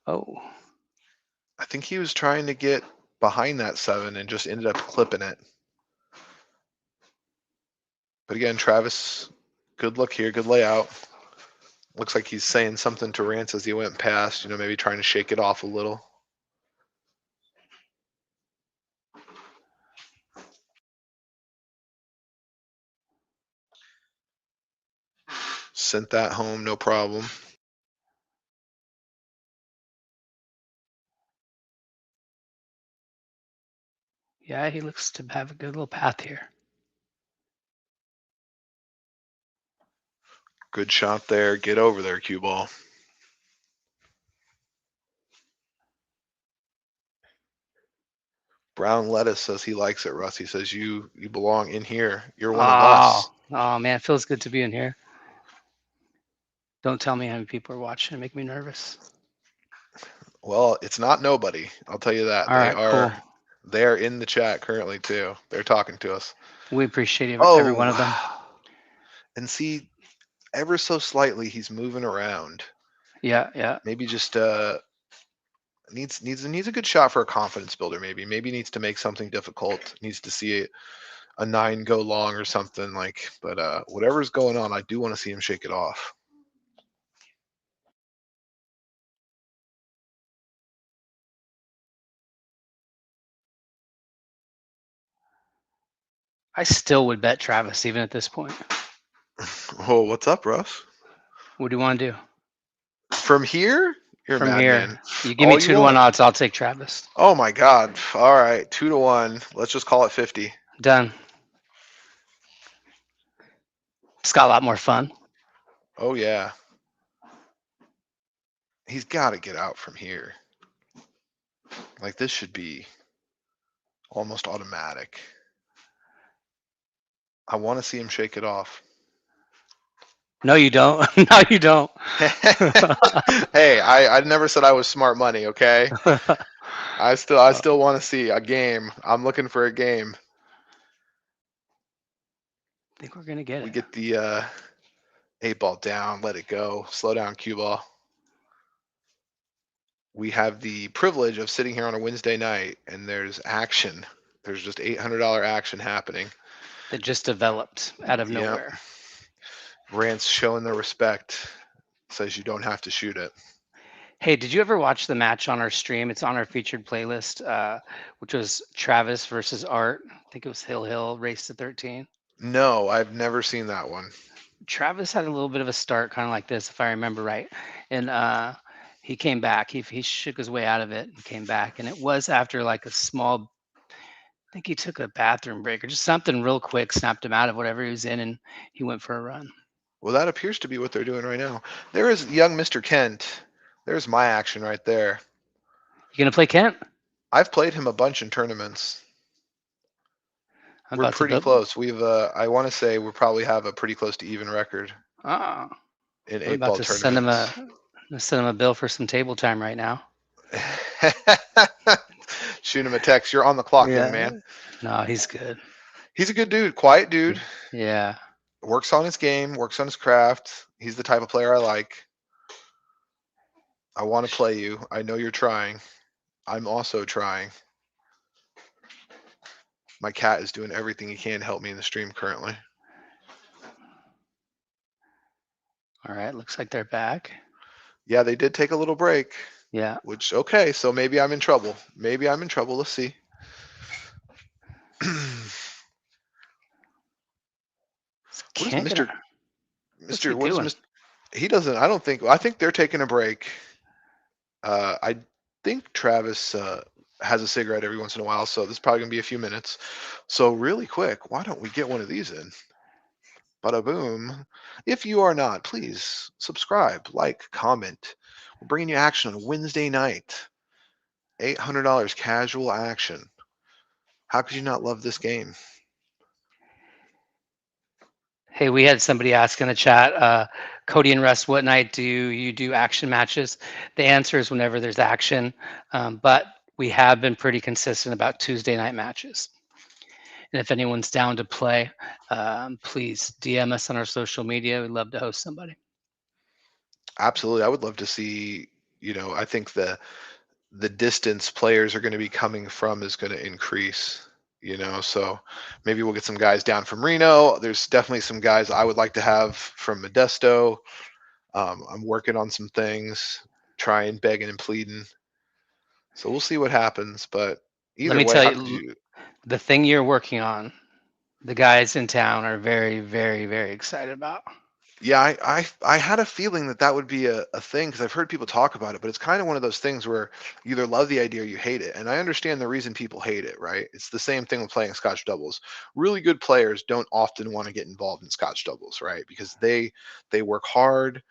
Oh. I think he was trying to get behind that 7 and just ended up clipping it. But again, Travis Good look here. Good layout. Looks like he's saying something to Rance as he went past, maybe trying to shake it off a little. Sent that home, no problem. Yeah, he looks to have a good little path here. Good shot there. Get over there, cue ball. Brown Lettuce says he likes it, Russ. He says you belong in here. You're one of us. Oh man, it feels good to be in here. Don't tell me how many people are watching. It make me nervous. Well, it's not nobody. I'll tell you that. All right, cool. They are in the chat currently too. They're talking to us. We appreciate every one of them. And see, ever so slightly, he's moving around. Yeah. Maybe just needs a good shot for a confidence builder. Maybe needs to make something difficult. Needs to see a 9 go long or something like. But whatever's going on, I do want to see him shake it off. I still would bet Travis even at this point. Oh, what's up, Russ? What do you want to do? From here? You're From a madman. here, you give me 2-1 odds. I'll take Travis. Oh my God! All right, 2-1. Let's just call it 50. Done. It's got a lot more fun. Oh yeah. He's got to get out from here. Like this should be almost automatic. I want to see him shake it off. No, you don't. No, you don't. Hey, I never said I was smart money, okay? I still want to see a game. I'm looking for a game. I think we're gonna get it. We get the 8-ball down, let it go, slow down cue ball. We have the privilege of sitting here on a Wednesday night, and there's action. There's just $800 action happening. That just developed out of nowhere. Rance showing their respect. Says you don't have to shoot it. Hey, did you ever watch the match on our stream? It's on our featured playlist, which was Travis versus Art. I think it was Hill race to 13. No, I've never seen that one. Travis had a little bit of a start, kind of like this, if I remember right, and he came back. He shook his way out of it and came back, and it was after like a small. I think he took a bathroom break or just something real quick, snapped him out of whatever he was in, and he went for a run. Well, that appears to be what they're doing right now. There is young Mr. Kent. There's my action right there. You gonna play Kent? I've played him a bunch in tournaments. We're pretty close. We've I want to say we probably have a pretty close to even record. In 8-ball tournaments. Send him a bill for some table time right now. Shoot him a text. You're on the clock, young man. No, he's good. He's a good dude, quiet dude. Yeah. Works on his game, works on his craft. He's the type of player I like. I want to play you. I know you're trying. I'm also trying. My cat is doing everything he can to help me in the stream currently. All right, looks like they're back. Yeah, they did take a little break. Yeah. Which, okay, so maybe I'm in trouble. Maybe I'm in trouble. Let's see. What is Mr. What is Mr. He doesn't, I think they're taking a break. I think Travis has a cigarette every once in a while, so this is probably going to be a few minutes. So really quick, why don't we get one of these in? Bada boom. If you are not, please subscribe, like, comment. We're bringing you action on Wednesday night. $800 casual action. How could you not love this game? Hey, we had somebody ask in the chat, Cody and Russ, what night do you do action matches? The answer is whenever there's action, but we have been pretty consistent about Tuesday night matches. And if anyone's down to play, please DM us on our social media. We'd love to host somebody. Absolutely. I would love to see, I think the distance players are going to be coming from is going to increase. So maybe we'll get some guys down from Reno. There's definitely some guys I would like to have from Modesto. I'm working on some things, trying, begging, and pleading. So we'll see what happens. But Let either me way, tell how you, could you? the thing you're working on, the guys in town are very, very, very excited about. Yeah, I had a feeling that that would be a thing because I've heard people talk about it, but it's kind of one of those things where you either love the idea or you hate it. And I understand the reason people hate it, right? It's the same thing with playing Scotch doubles. Really good players don't often want to get involved in Scotch doubles, right? Because they work hard,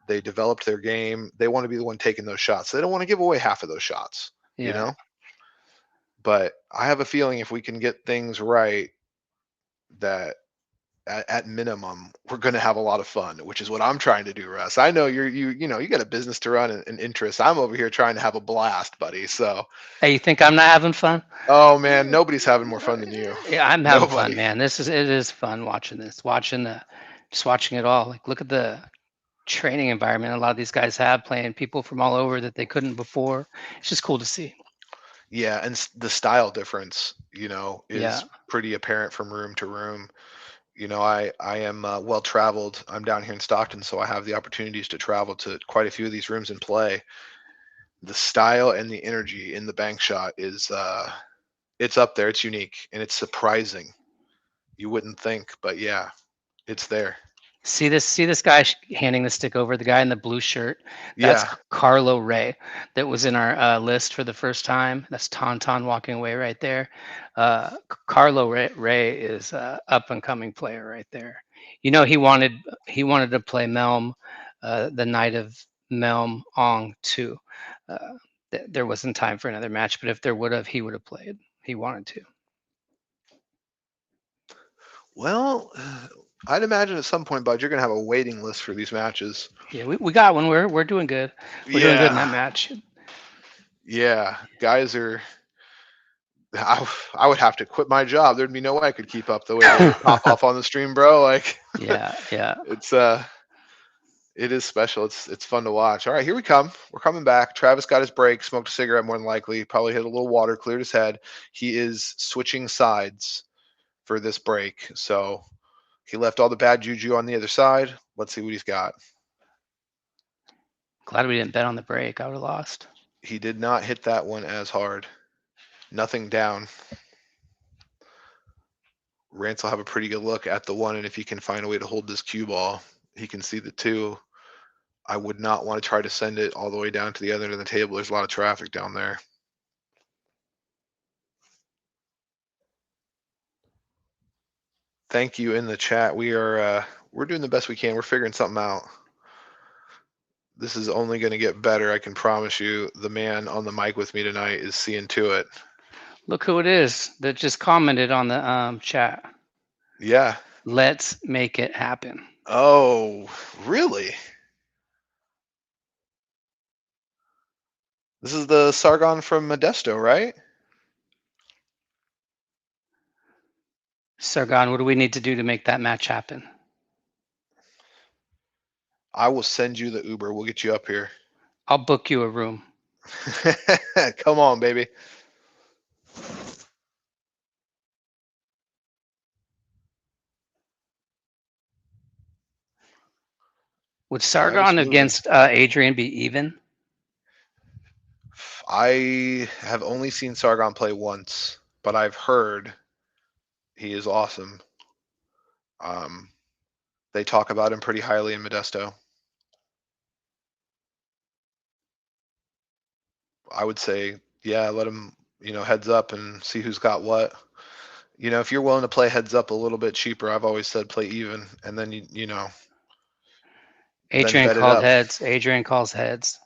they developed their game. They want to be the one taking those shots. They don't want to give away half of those shots, you Yeah. know? But I have a feeling if we can get things right, that at minimum, we're going to have a lot of fun, which is what I'm trying to do, Russ. I know you got a business to run and interest. I'm over here trying to have a blast, buddy. So, Hey, you think I'm not having fun? oh man, nobody's having more fun than you. Yeah, I'm having fun, Nobody. man. It is fun watching this, just watching it all. Like, look at the training environment a lot of these guys have, playing people from all over that they couldn't before. It's just cool to see. Yeah, and the style difference, Yeah. is pretty apparent from room to room. I am well traveled. I'm down here in Stockton, so I have the opportunities to travel to quite a few of these rooms and play. The style and the energy in the bank shot is it's up there. It's unique and it's surprising. You wouldn't think, but yeah, it's there. See this guy handing the stick over, the guy in the blue shirt. That's Yeah. Carlo Ray. That was in our list for the first time. That's Tauntaun walking away right there. Carlo Ray is a up and coming player right there. He wanted to play Melm, the night of Melm Ong too. Uh, there wasn't time for another match, but if there would have, he would have played. He wanted to. Well, I'd imagine at some point, Bud, you're gonna have a waiting list for these matches. Yeah, we got one. We're doing good. We're doing good in that Yeah. match. Yeah. Guys are. I would have to quit my job. There'd be no way I could keep up the way they pop off on the stream, bro. Like, Yeah, yeah. it's it is special. It's fun to watch. All right, here we come. We're coming back. Travis got his break, smoked a cigarette more than likely, probably hit a little water, cleared his head. He is switching sides for this break. So he left all the bad juju on the other side. Let's see what he's got. Glad we didn't bet on the break. I would have lost. He did not hit that one as hard. Nothing down. Rance will have a pretty good look at the one, and if he can find a way to hold this cue ball, he can see the two. I would not want to try to send it all the way down to the other end of the table. There's a lot of traffic down there. Thank you in the chat. We're doing the best we can. We're figuring something out. This is only going to get better. I can promise you. The man on the mic with me tonight is seeing to it. Look who it is that just commented on the chat. Yeah. Let's make it happen. Oh, really? This is the Sargon from Modesto, right? Sargon, what do we need to do to make that match happen? I will send you the Uber. We'll get you up here. I'll book you a room. Come on, baby. Would Travis Sargon moving. against Adrian be even? I have only seen Sargon play once, but I've heard he is awesome. Um, they talk about him pretty highly in Modesto. I would say, yeah, let him, heads up and see who's got what. If you're willing to play heads up a little bit cheaper, I've always said play even, and then then Adrian bet it called up. heads. Adrian calls heads.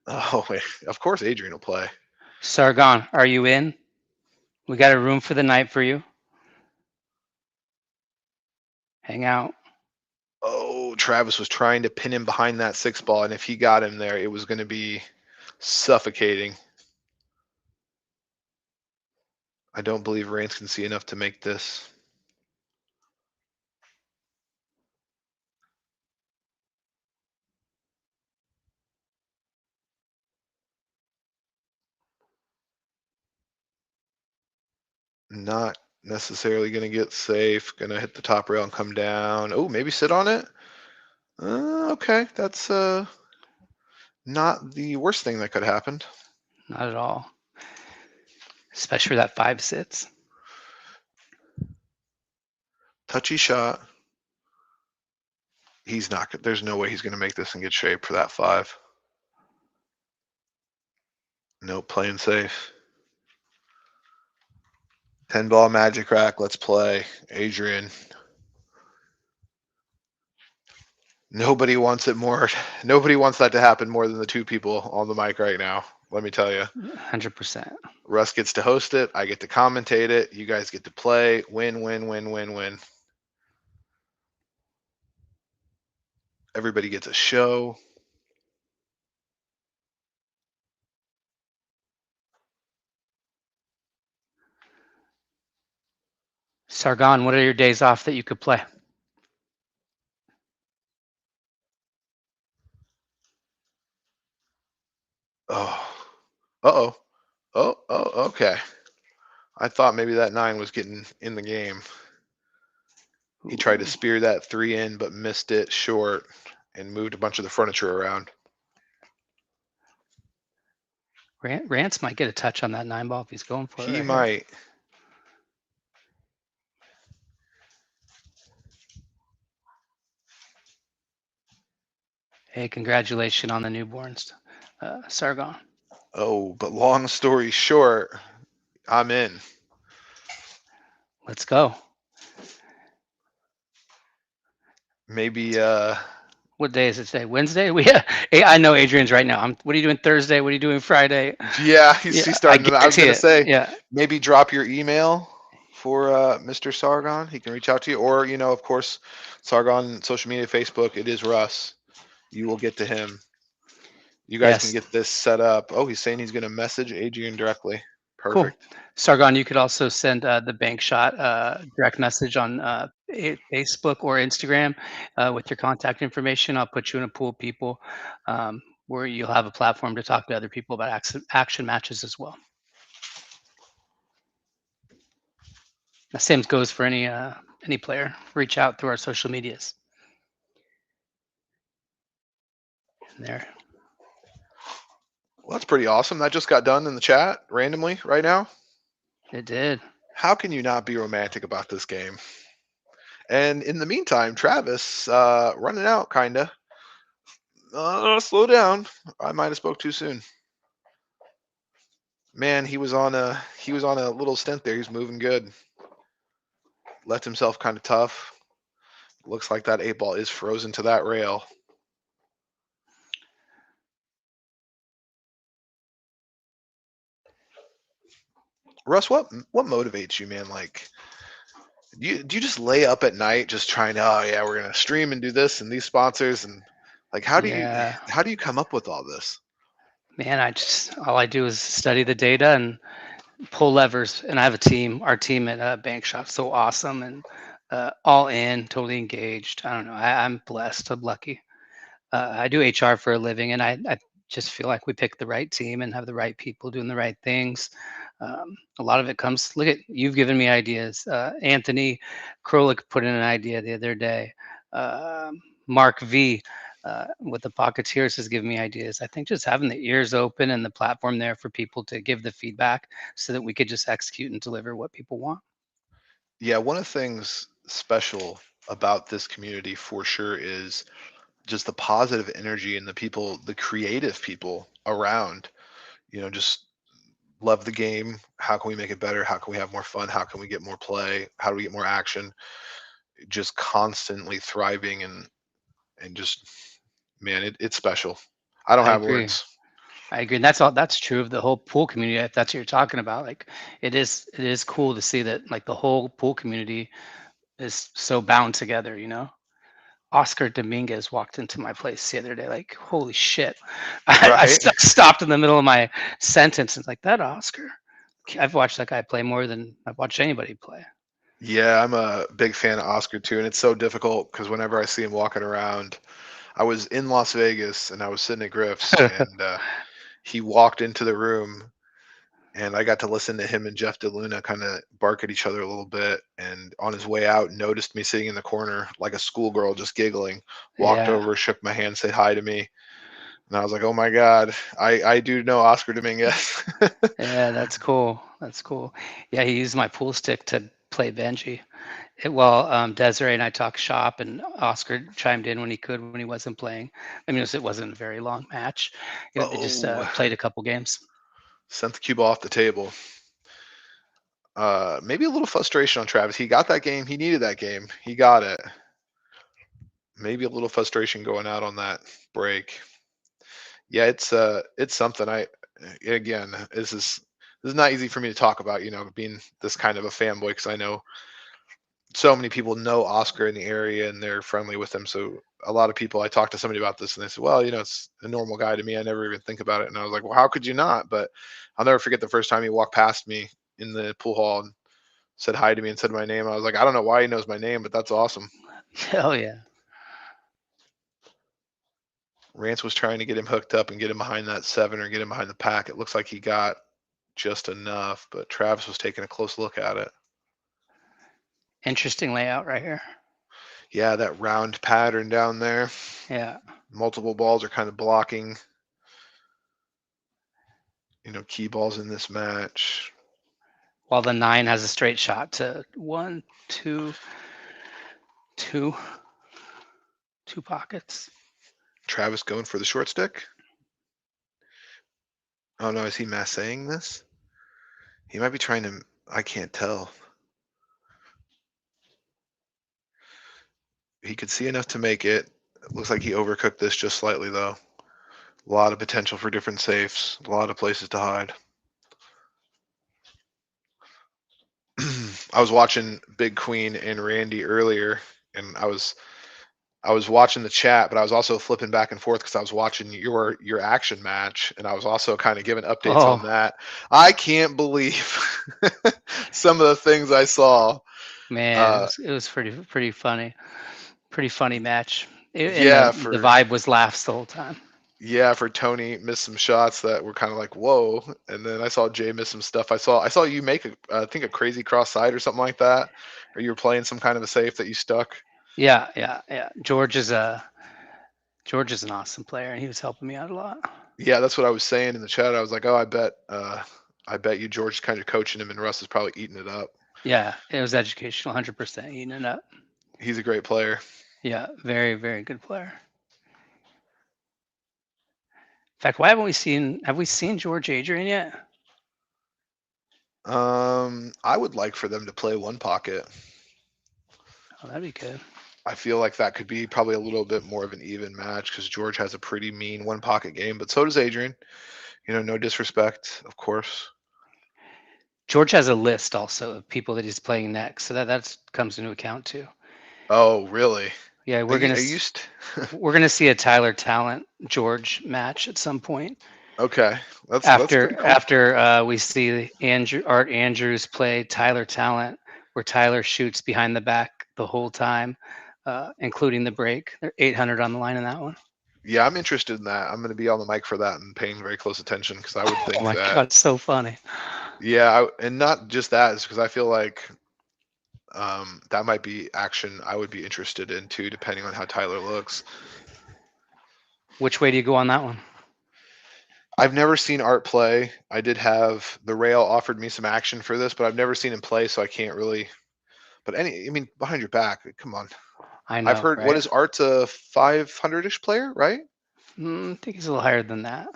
Oh, of course Adrian will play. Sargon, are you in? We got a room for the night for you. Hang out. Oh, Travis was trying to pin him behind that six ball, and if he got him there, it was going to be suffocating. I don't believe Rance can see enough to make this. Not necessarily going to get safe. Going to hit the top rail and come down. Oh, maybe sit on it. Okay, that's not the worst thing that could have happened. Not at all. Especially for that 5 sits. Touchy shot. He's not. There's no way he's going to make this in good shape for that 5. Nope, playing safe. 10 ball magic rack. Let's play. Adrian. Nobody wants it more. Nobody wants that to happen more than the 2 people on the mic right now. Let me tell you. 100%. Russ gets to host it. I get to commentate it. You guys get to play. Win, win, win, win, win. Everybody gets a show. Sargon, what are your days off that you could play? Oh. Uh-oh. Oh, okay. I thought maybe that 9 was getting in the game. He tried to spear that 3 in, but missed it short and moved a bunch of the furniture around. Rance might get a touch on that 9 ball if he's going for it. He might. Hey, congratulations on the newborns, Sargon. Oh, but long story short, I'm in. Let's go. Maybe what day is it today? Wednesday? I know Adrian's right now. What are you doing Thursday? What are you doing Friday? Yeah, he's starting. I was going to say, yeah. Maybe drop your email for Mr. Sargon. He can reach out to you, or of course, Sargon social media, Facebook. It is Russ. You will get to him. You guys can get this set up. Oh, he's saying he's going to message Adrian directly. Perfect. Cool. Sargon, you could also send the bank shot direct message on Facebook or Instagram with your contact information. I'll put you in a pool of people where you'll have a platform to talk to other people about action matches as well. The same goes for any player. Reach out through our social medias. And there. Well, that's pretty awesome. That just got done in the chat randomly right now. It did. How can you not be romantic about this game? And in the meantime, Travis running out, kinda. Slow down. I might have spoke too soon. Man, he was on a little stint there. He's moving good. Left himself kind of tough. Looks like that 8 ball is frozen to that rail. Russ, what motivates you, man? Like, do you just lay up at night just trying to, oh yeah, we're gonna stream and do this and these sponsors, and like how do you come up with all this? Man, all I do is study the data and pull levers, and I have a team. Our team at Bank Shop so awesome and all in, totally engaged. I don't know. I'm blessed. I'm lucky. I do HR for a living, and I just feel like we pick the right team and have the right people doing the right things. A lot of it comes. Look at you've given me ideas. Anthony Krolik put in an idea the other day. Mark V. With the Pocketeers has given me ideas. I think just having the ears open and the platform there for people to give the feedback so that we could just execute and deliver what people want. Yeah, one of the things special about this community for sure is just the positive energy and the people, the creative people around, just love the game. How can we make it better? How can we have more fun? How can we get more play? How do we get more action? Just constantly thriving and just, man, it's special. I don't have words. I agree. And that's true of the whole pool community. If that's what you're talking about, like it is cool to see that like the whole pool community is so bound together, Oscar Dominguez walked into my place the other day, like, holy shit. I stopped in the middle of my sentence and like, that Oscar? I've watched that guy play more than I've watched anybody play. Yeah, I'm a big fan of Oscar too, and it's so difficult because whenever I see him walking around, I was in Las Vegas and I was sitting at Griff's and he walked into the room and I got to listen to him and Jeff DeLuna kind of bark at each other a little bit. And on his way out, noticed me sitting in the corner like a schoolgirl, just giggling. Walked Yeah. over, shook my hand, said hi to me, and I was like, "Oh my God, I do know Oscar Dominguez." Yeah, that's cool. That's cool. Yeah, he used my pool stick to play Benji. Well, Desiree and I talked shop, and Oscar chimed in when he could when he wasn't playing. I mean, it wasn't a very long match. They just Oh, played a couple games. sent the cue ball off the table. Maybe a little frustration on Travis. He got that game. He needed that game. He got it. Maybe a little frustration going out on that break. Yeah, it's something. Again, this is not easy for me to talk about. Being this kind of a fanboy, because I know so many people know Oscar in the area and they're friendly with him. So a lot of people, I talked to somebody about this and they said, well, it's a normal guy to me. I never even think about it. And I was like, well, how could you not? But I'll never forget the first time he walked past me in the pool hall and said hi to me and said my name. I was like, I don't know why he knows my name, but that's awesome. Oh yeah. Rance was trying to get him hooked up and get him behind that 7 or get him behind the pack. It looks like he got just enough, but Travis was taking a close look at it. Interesting layout right here. Yeah, that round pattern down there. Yeah. Multiple balls are kind of blocking, key balls in this match. While the 9 has a straight shot to 1, 2, 2 pockets. Travis going for the short stick. Oh no, is he massaying this? He might be trying to. I can't tell. He could see enough to make it. It looks like he overcooked this just slightly though. A lot of potential for different safes. A lot of places to hide. I was watching Big Queen and Randy earlier, and I was watching the chat, but I was also flipping back and forth because I was watching your action match, and I was also kind of giving updates on Oh that. I can't believe some of the things I saw. man, it was pretty funny. Pretty funny match. And Yeah, the vibe was laughs the whole time. for Tony missed some shots that were kind of like whoa, and then I saw Jay miss some stuff. I saw you make I think a crazy cross side or something like that, or you were playing some kind of a safe that you stuck. Yeah, yeah, yeah. George is an awesome player, and he was helping me out a lot. Yeah, that's what I was saying in the chat. I was like, oh, I bet you George is kind of coaching him, and Russ is probably eating it up. Yeah, it was educational, 100% eating it up. He's a great player. Yeah, very, very good player. In fact, why have we seen George Adrian yet? I would like for them to play one pocket. Oh, that'd be good. I feel like that could be probably a little bit more of an even match because George has a pretty mean one pocket game, but so does Adrian. No disrespect, of course. George has a list also of people that he's playing next, so that comes into account too. Oh, really? Yeah, I used. we're gonna see a Tyler Talent George match at some point. Okay, that's pretty cool. After we see Art Andrews play Tyler Talent, where Tyler shoots behind the back the whole time, including the break. They're 800 on the line in that one. Yeah, I'm interested in that. I'm going to be on the mic for that and paying very close attention because I would think Oh my that. god, it's so funny. Yeah, and not just that, is because I feel like that might be action I would be interested in too, depending on how Tyler looks. Which way do you go on that one? I've never seen Art play. I did have the rail offered me some action for this, but I've never seen him play, so I can't really. But I mean, behind your back, come on. I I've know, heard what right? is Art's a 500-ish player, right? I think he's a little higher than that.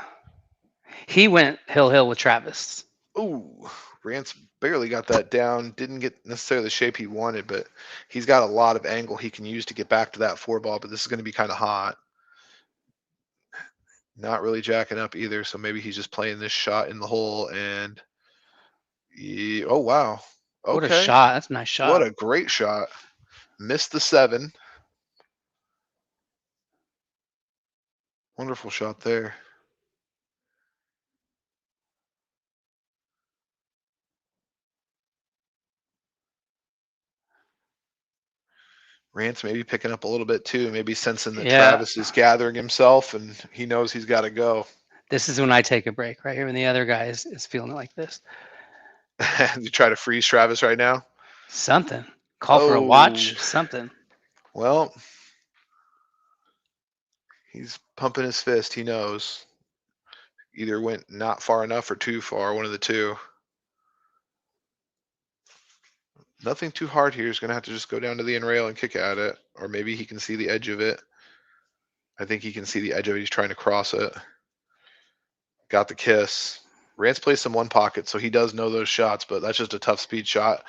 He went hill with Travis. Ooh, Rance barely got that down. Didn't get necessarily the shape he wanted, but he's got a lot of angle he can use to get back to that 4 ball. But this is going to be kind of hot. Not really jacking up either, so maybe he's just playing this shot in the hole. And oh wow, What a okay, shot! That's a nice what shot. a great shot. Missed the 7. Wonderful shot there. Rance maybe picking up a little bit too, maybe sensing that Yeah, Travis is gathering himself and he knows he's got to go. This is when I take a break right here when the other guy is feeling it like this. You try to freeze Travis right now? Something. Call for a Oh, watch. Something. well, he's pumping his fist. He knows. Either went not far enough or too far, one of the two. Nothing too hard here. He's going to have to just go down to the end rail and kick at it. Or maybe he can see the edge of it. I think he can see the edge of it. He's trying to cross it. Got the kiss. Rance plays some one pocket, so he does know those shots, but that's just a tough speed shot.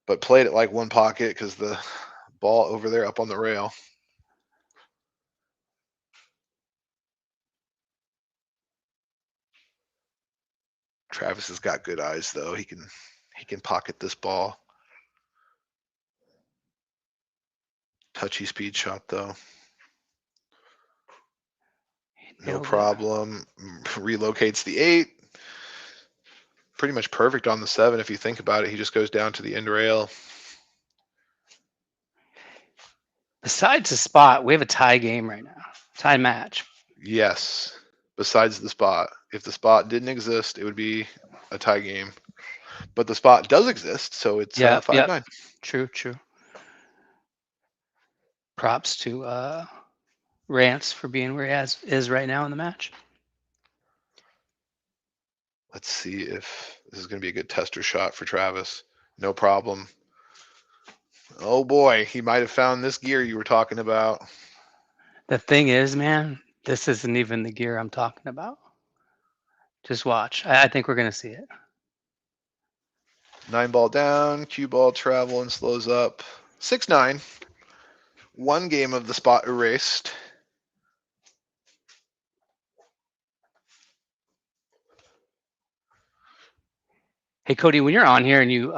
But played it like one pocket because the ball over there up on the rail. Travis has got good eyes though. He can pocket this ball. Touchy speed shot though. No problem. Relocates the 8. Pretty much perfect on the 7 if you think about it. He just goes down to the end rail. Besides the spot, we have a tie game right now. Tie match. Yes. Besides the spot. If the spot didn't exist, it would be a tie game. But the spot does exist, so it's 5-9. True. Props to Rance for being where he is right now in the match. Let's see if this is going to be a good tester shot for Travis. No problem. Oh boy, he might have found this gear you were talking about. The thing is, man, this isn't even the gear I'm talking about. Just watch. I think we're going to see it. 9 ball down, cue ball travel and slows up. 6-9. One game of the spot erased. Hey, Cody, when you're on here and you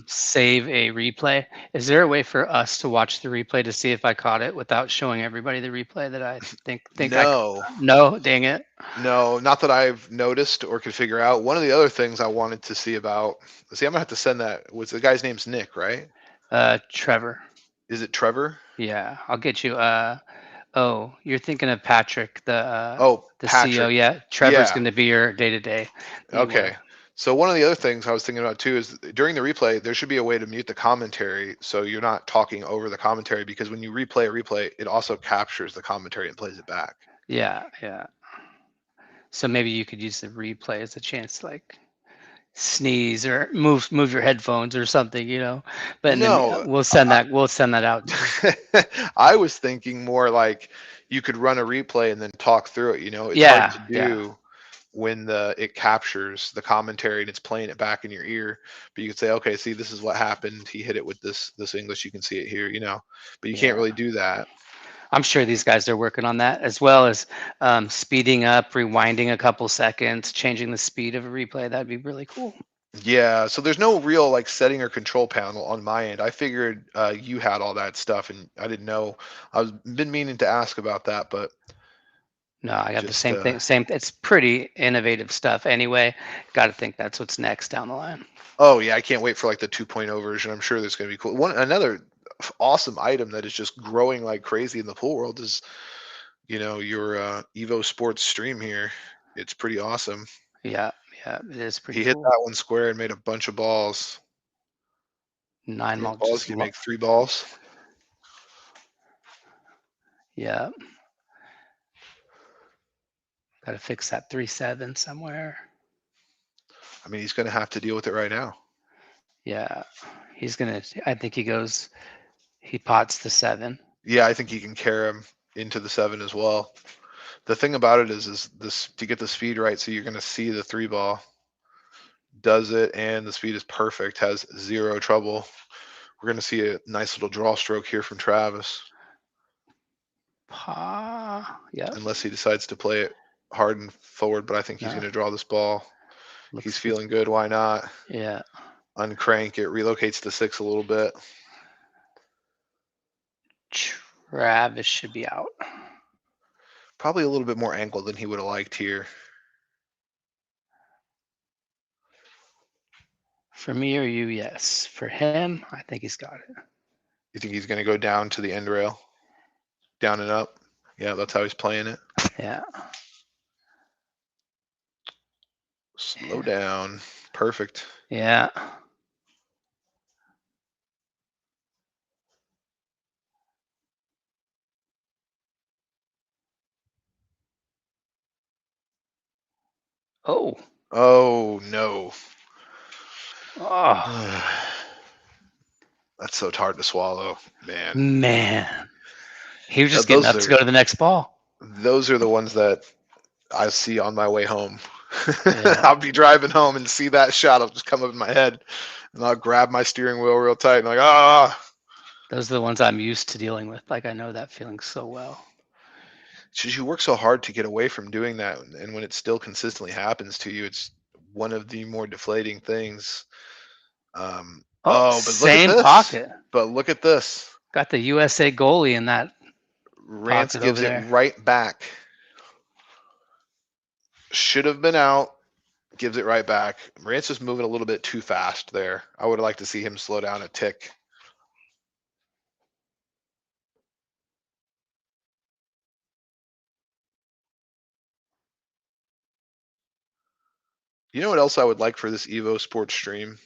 save a replay, is there a way for us to watch the replay to see if I caught it without showing everybody the replay that I think No. No, dang it. No, not that I've noticed or could figure out. One of the other things I wanted to see about, see, I'm gonna have to send that. Was the guy's name's Nick, right? Trevor. Is it Trevor? Yeah, I'll get you. Oh, you're thinking of Patrick, the Patrick. CEO. Yeah, Trevor's going to be your day-to-day. Okay. So one of the other things I was thinking about too is during the replay, there should be a way to mute the commentary so you're not talking over the commentary, because when you replay a replay, it also captures the commentary and plays it back. Yeah. So maybe you could use the replay as a chance to like sneeze or move your headphones or something, But No, we'll send that out. I was thinking more like you could run a replay and then talk through it. It's hard to do when it captures the commentary and it's playing it back in your ear. But you could say, okay, see, this is what happened. He hit it with this English. You can see it here, but you can't really do that. I'm sure these guys are working on that, as well as speeding up, rewinding a couple seconds, changing the speed of a replay. That'd be really cool. Yeah, so there's no real like setting or control panel on my end. I figured you had all that stuff, and I didn't know. I've been meaning to ask about that, but no, I got the same thing. It's pretty innovative stuff. Anyway, got to think that's what's next down the line. Oh yeah, I can't wait for like the 2.0 version. I'm sure there's going to be cool. Another awesome item that is just growing like crazy in the pool world is, your EvoSports stream here. It's pretty awesome. Yeah, it is pretty He cool. hit that one square and made a bunch of balls. 9 balls. You make 3 balls. Yeah. Got to fix that 3-7 somewhere. I mean, he's going to have to deal with it right now. Yeah, I think he pots the 7. Yeah, I think he can carry him into the 7 as well. The thing about it is this, to get the speed right, so you're going to see the 3 ball. Does it, and the speed is perfect, has 0 trouble. We're going to see a nice little draw stroke here from Travis. Yeah. Unless he decides to play it hard and forward, but I think he's going to draw this ball. He's feeling good. Why not? Yeah. Uncrank it, relocates to 6 a little bit. Travis should be out. Probably a little bit more angle than he would have liked here. For me or you, yes. For him, I think he's got it. You think he's going to go down to the end rail? Down and up? Yeah, that's how he's playing it. Yeah. Slow down. Perfect. Yeah. Oh. Oh no. Oh. That's so hard to swallow, man. Man. He was just getting Those up to are go to the next ball. the ones that I see on my way home. Yeah. I'll be driving home and see that shot. I'll just come up in my head, and I'll grab my steering wheel real tight and like, ah. Those are the ones I'm used to dealing with. Like I know that feeling so well. You work so hard to get away from doing that, and when it still consistently happens to you, it's one of the more deflating things. Oh, But look at same this. pocket. But look at this. Got the USA goalie in that Rance pocket over gives it there. right back. Should have been out. Gives it right back. Rance is moving a little bit too fast there. I would like to see him slow down a tick. You know what else I would like for this EvoSports stream?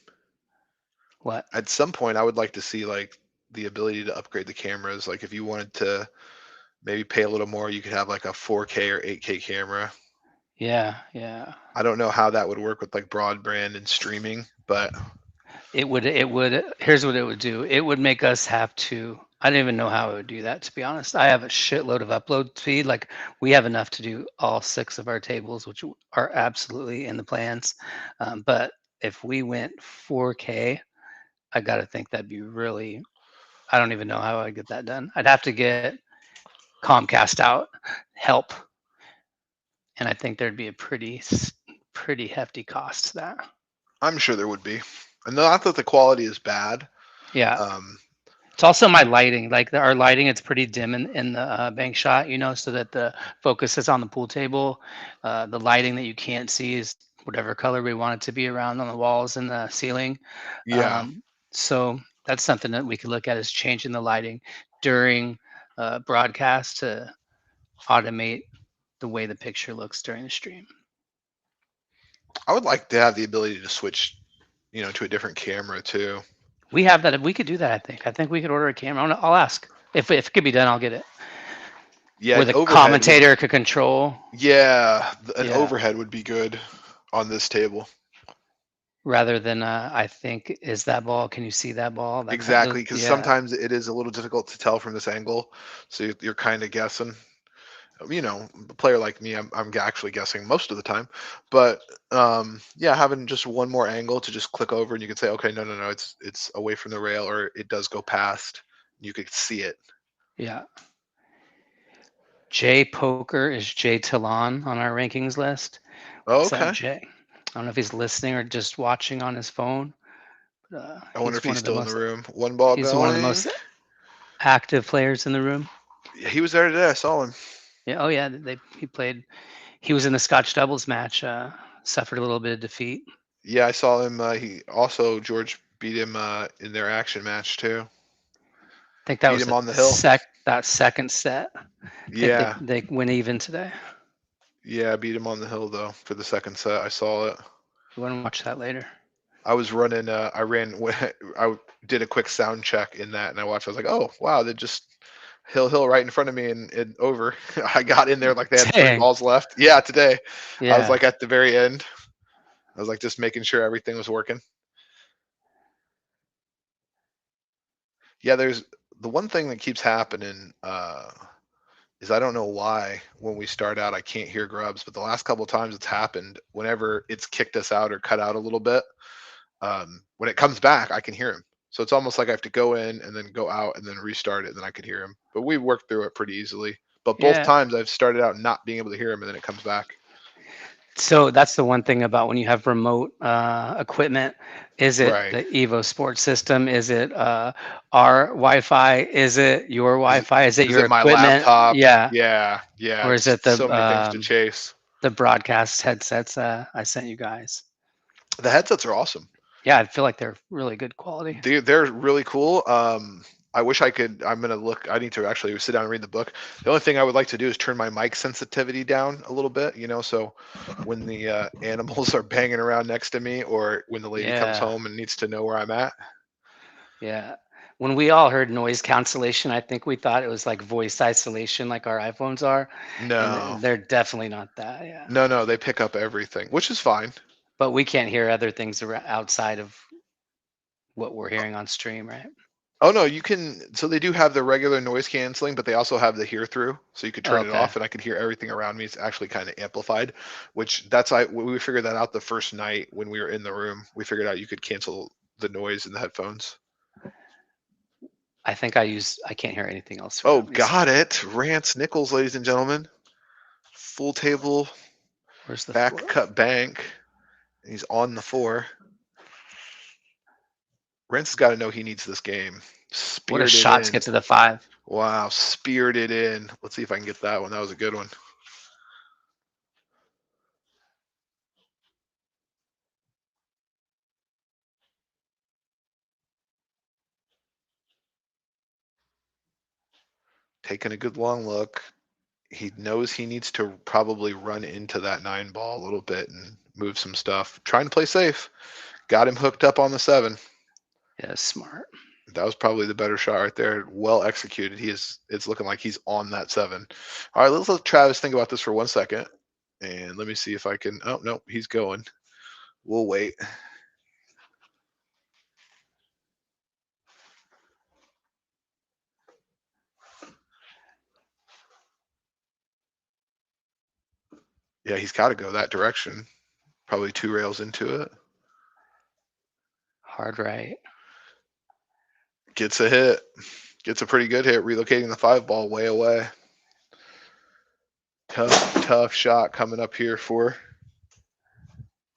What? At some point, I would like to see like the ability to upgrade the cameras. Like if you wanted to maybe pay a little more, you could have like a 4K or 8K camera. Yeah, yeah. I don't know how that would work with like broadband and streaming, but It would here's what it would do. It would make us have to I don't even know how it would do that, to be honest. I have a shitload of upload speed. Like we have enough to do all 6 of our tables, which are absolutely in the plans. But if we went 4K, I got to think that'd be really I don't even know how I'd get that done. I'd have to get Comcast out help, and I think there'd be a pretty hefty cost to that. I'm sure there would be. And not that the quality is bad. Yeah. Um, It's also my lighting. Like our lighting, it's pretty dim in the bank shot, so that the focus is on the pool table. The lighting that you can't see is whatever color we want it to be around on the walls and the ceiling. yeah, Um, so that's something that we could look at is changing the lighting during broadcast to automate the way the picture looks during the stream. I would like to have the ability to switch, to a different camera too. We have that. We could do that. I think we could order a camera. I'll ask if it could be done. I'll get it. Yeah, Where an the overhead would. commentator could control. Yeah, an Yeah. overhead would be good on this table. Rather than I think is that ball? Can you see that ball? That kind of Exactly, because yeah, sometimes it is a little difficult to tell from this angle, so you're kind of guessing. A player like me, I'm actually guessing most of the time, but yeah, having just one more angle to just click over and you can say, okay, no, no, no, it's away from the rail, or it does go past. You could see it. yeah. Jay Poker is Jay Talon on our rankings list. Oh, What's up, okay. Jay? I don't know if he's listening or just watching on his phone. But, I wonder if he's still in the room. One ball he's one of the going. most active players in the room. Yeah, he was there today. I saw him. Yeah. Oh yeah. He played. He was in the Scotch doubles match. Suffered a little bit of defeat. Yeah, I saw him. He also George beat him in their action match too. I think that Beat was him the on the hill. that second set. I think Yeah, they went even today. yeah, beat him on the hill though for the second set. I saw it. You want to watch that later? I was running. I ran. I did a quick sound check in that, and I watched. I was like, oh wow, they just hill right in front of me and over. I got in there like they had three Dang. balls left. Yeah, today. I was Yeah. like at the very end. I was like just making sure everything was working. Yeah, there's the one thing that keeps happening is I don't know why when we start out I can't hear Grubs, but the last couple of times it's happened, whenever it's kicked us out or cut out a little bit, when it comes back I can hear him. So it's almost like I have to go in and then go out and then restart it, and then I could hear him. But we worked through it pretty easily. But both Yeah. times I've started out not being able to hear him, and then it comes back. So that's the one thing about when you have remote equipment. Is it Right. the EvoSports system? Is it our Wi-Fi? Is it your Wi-Fi? Is it Is your it my equipment? laptop? Yeah. Yeah, yeah. Or is It's it so many things to chase. the broadcast headsets I sent you guys? The headsets are awesome. Yeah, I feel like they're really good quality. They're really cool. I wish I could. I'm gonna look. I need to actually sit down and read the book. The only thing I would like to do is turn my mic sensitivity down a little bit, so when the animals are banging around next to me, or when the lady comes Yeah. home and needs to know where I'm at. Yeah. When we all heard noise cancellation, I think we thought it was like voice isolation, like our iPhones are, and No, they're definitely not that. Yeah. no, they pick up everything, which is fine. But we can't hear other things outside of what we're hearing on stream, right? Oh no, you can. So they do have the regular noise canceling, but they also have the hear through. So you could turn it Okay. off, and I could hear everything around me. It's actually kind of amplified, which that's we figured that out the first night when we were in the room. We figured out you could cancel the noise in the headphones. I think I can't hear anything else for Oh, that. Let me see. got it. Rance Nichols, ladies and gentlemen. Full table, Where's the back four? cut bank. He's on the 4. Rance has got to know he needs this game. What a Speared it shot to in. get to the 5. Wow, speared it in. Let's see if I can get that one. That was a good one. Taking a good long look. He knows he needs to probably run into that 9 ball a little bit and move some stuff. Trying to play safe. Got him hooked up on the 7. Yeah, smart. That was probably the better shot right there. Well executed. It's looking like he's on that 7. All right, let's let Travis think about this for 1 second. And let me see if I can. Oh, no, he's going. We'll wait. Yeah, he's got to go that direction. Probably 2 rails into it. Hard right. Gets a hit. Gets a pretty good hit, relocating the 5 ball way away. Tough shot coming up here for.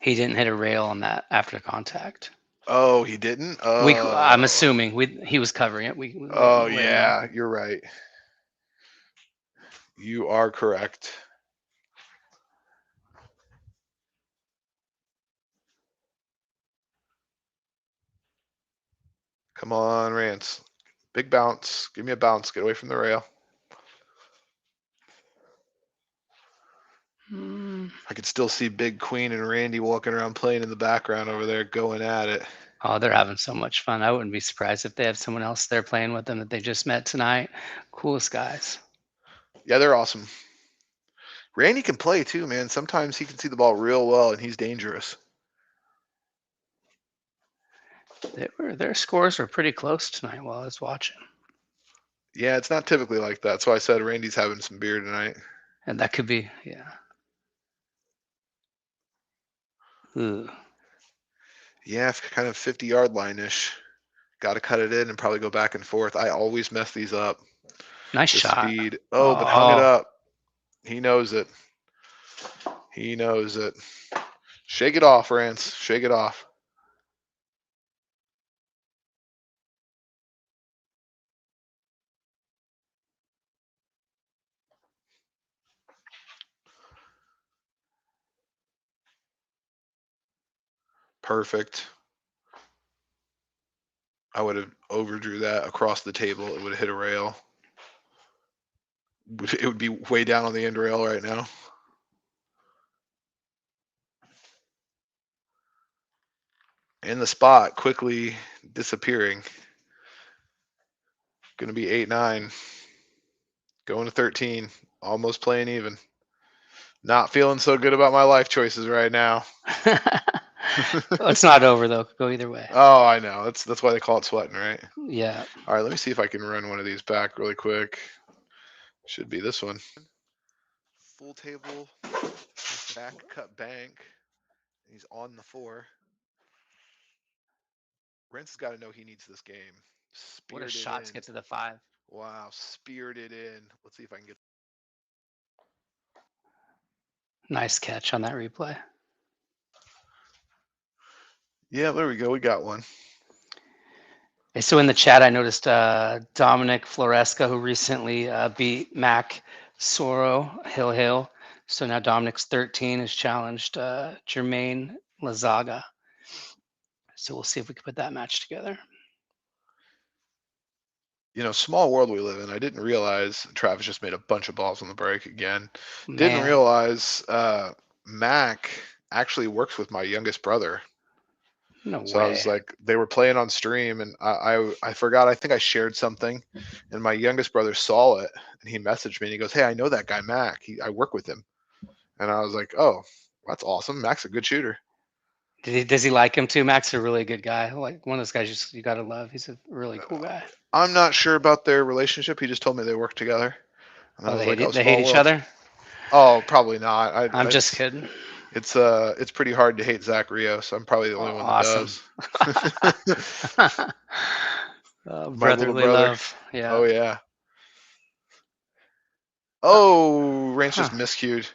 He didn't hit a rail on that after contact. Oh, he didn't? I'm Oh. assuming he was covering it. We Oh, let him know. yeah, you're right. You are correct. Come on, Rance. Big bounce. Give me a bounce. Get away from the rail. I could still see Big Queen and Randy walking around playing in the background over there going at it. Oh, they're having so much fun. I wouldn't be surprised if they have someone else there playing with them that they just met tonight. Coolest guys. Yeah, they're awesome. Randy can play too, man. Sometimes he can see the ball real well and he's dangerous. Their scores were pretty close tonight while I was watching. Yeah, it's not typically like that. So I said Randy's having some beer tonight. And that could be, yeah. Ooh. Yeah, kind of 50-yard line-ish. Got to cut it in and probably go back and forth. I always mess these up. Nice The shot. speed. Oh, but hung it Oh, up. He knows it. He knows it. Shake it off, Rance. Shake it off. Perfect. I would have overdrew that across the table. It would have hit a rail. It would be way down on the end rail right now. And the spot quickly disappearing. Going to be 8-9. Going to 13. Almost playing even. Not feeling so good about my life choices right now. it's not over though. Could go either way. Oh, I know. That's why they call it sweating, right? Yeah. All right, let me see if I can run one of these back really quick. Should be this one. Full table, back cut bank. He's on the 4. Rance has got to know he needs this game. What a Speared it shot to in. get to the 5. Wow, speared it in. Let's see if I can get. Nice catch on that replay. Yeah, there we go. We got one. Hey, so in the chat, I noticed Dominic Floresca, who recently beat Mac Soro Hill. So now Dominic's 13 has challenged Jermaine Lazaga. So we'll see if we can put that match together. Small world we live in. I didn't realize Travis just made a bunch of balls on the break again. Didn't Man, realize Mac actually works with my youngest brother. no So I was way. like, they were playing on stream, and I forgot. I think I shared something, and my youngest brother saw it, and he messaged me, and he goes, "Hey, I know that guy Mac. I work with him." And I was like, "Oh, that's awesome. Mac's a good shooter." Does he like him too? Mac's a really good guy. Like one of those guys you gotta love. He's a really cool guy. I'm not sure about their relationship. He just told me they work together, and I Oh, was like, "Oh, they hate small each world." other? Oh, probably not. I'm just kidding. It's pretty hard to hate Zach Rios. I'm probably the only one that Awesome. does. My little Brotherly brother. love. Yeah. Oh yeah. Uh, Oh, Rance huh. just miscued.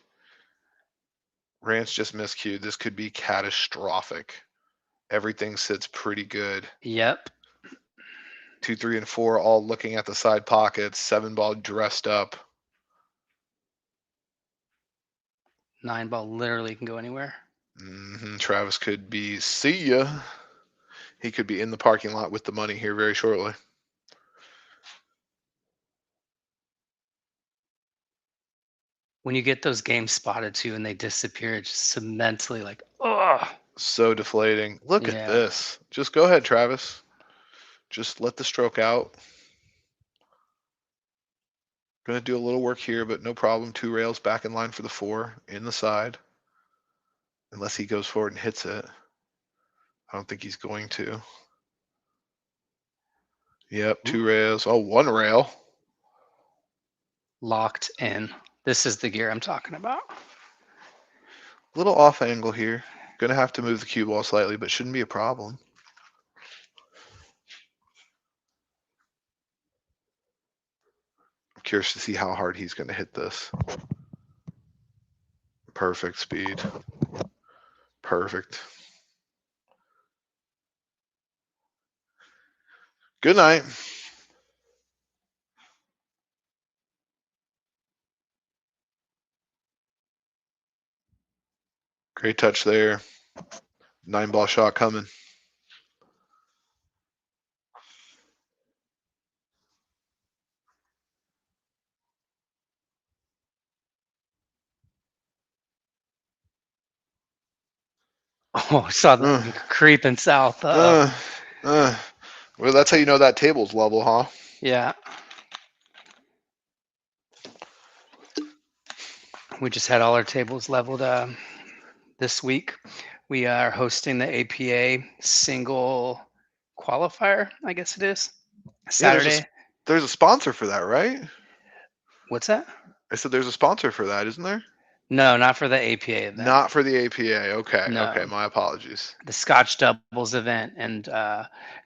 Rance just miscued. This could be catastrophic. Everything sits pretty good. Yep. 2, 3, and 4 all looking at the side pockets. 7 ball dressed up. 9 ball literally can go anywhere. Travis could be see ya. He could be in the parking lot with the money here very shortly. When you get those games spotted too and they disappear, it just mentally like, oh So deflating. Look at yeah. this. Just go ahead, Travis. Just let the stroke out. Gonna do a little work here, but no problem. 2 rails back in line for the 4 in the side. Unless he goes forward and hits it. I don't think he's going to. Yep, 2 rails. Oh, 1 rail. Locked in. This is the gear I'm talking about. Little off angle here. Gonna have to move the cue ball slightly, but shouldn't be a problem. I'm curious to see how hard he's gonna hit this. Perfect speed. Perfect. Good night. Great touch there. 9-ball shot coming. Oh, I saw that one creeping south. Uh, uh. Well, that's how you know that table's level, huh? Yeah. We just had all our tables leveled this week. We are hosting the APA single qualifier, I guess it is. Yeah, Saturday. there's a sponsor for that, right? What's that? I said there's a sponsor for that, isn't there? No, not for the APA event. Not for the APA. Okay, okay. No, My apologies. the Scotch doubles event. And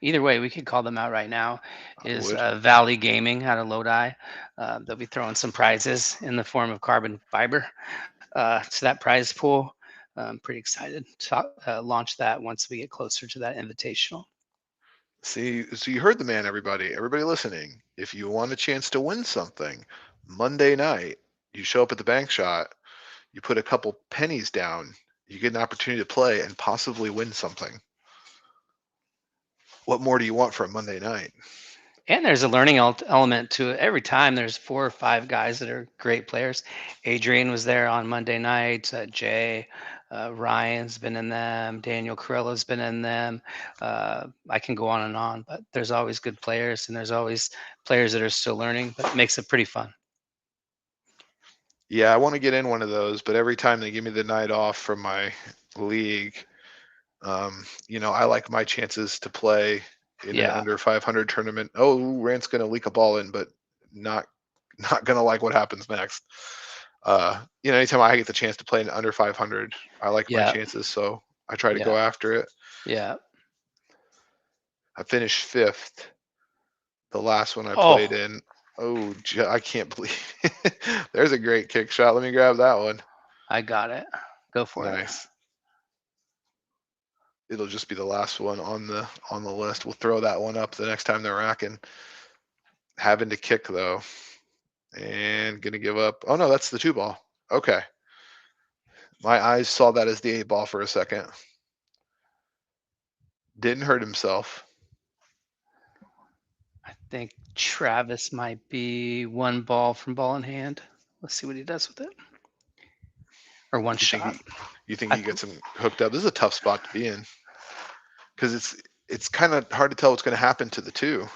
either way, we could call them out right now, I is would. Valley Gaming out of Lodi. They'll be throwing some prizes in the form of carbon fiber to that prize pool. I'm pretty excited to launch that once we get closer to that invitational. See, so you heard the man, everybody. Everybody listening. If you want a chance to win something, Monday night, you show up at the bank shot, you put a couple pennies down, you get an opportunity to play and possibly win something. What more do you want for a Monday night? And there's a learning element to it. Every time there's 4 or 5 guys that are great players. Adrian was there on Monday night. Jay, Ryan's been in them. Daniel Carilla's been in them. I can go on, but there's always good players, and there's always players that are still learning. But it makes it pretty fun. Yeah, I want to get in one of those, but every time they give me the night off from my league, I like my chances to play in an Yeah, under 500 tournament. Oh, Rant's going to leak a ball in, but not not going to like what happens next. Anytime I get the chance to play in under 500, I like my yeah, chances, so I try to yeah, go after it. yeah. I finished 5th. The last one I played Oh, in. Oh, I can't believe. There's a great kick shot. Let me grab that one. I got it. Go for it. Nice. It'll just be the last one on the list. We'll throw that one up the next time they're racking. Having to kick though, and gonna give up. Oh no, that's the 2-ball. Okay, my eyes saw that as the 8-ball for a second. Didn't hurt himself. I think Travis might be one ball from ball in hand. Let's see what he does with it. Or one You think shot. he gets him hooked up? This is a tough spot to be in because it's kind of hard to tell what's going to happen to the two.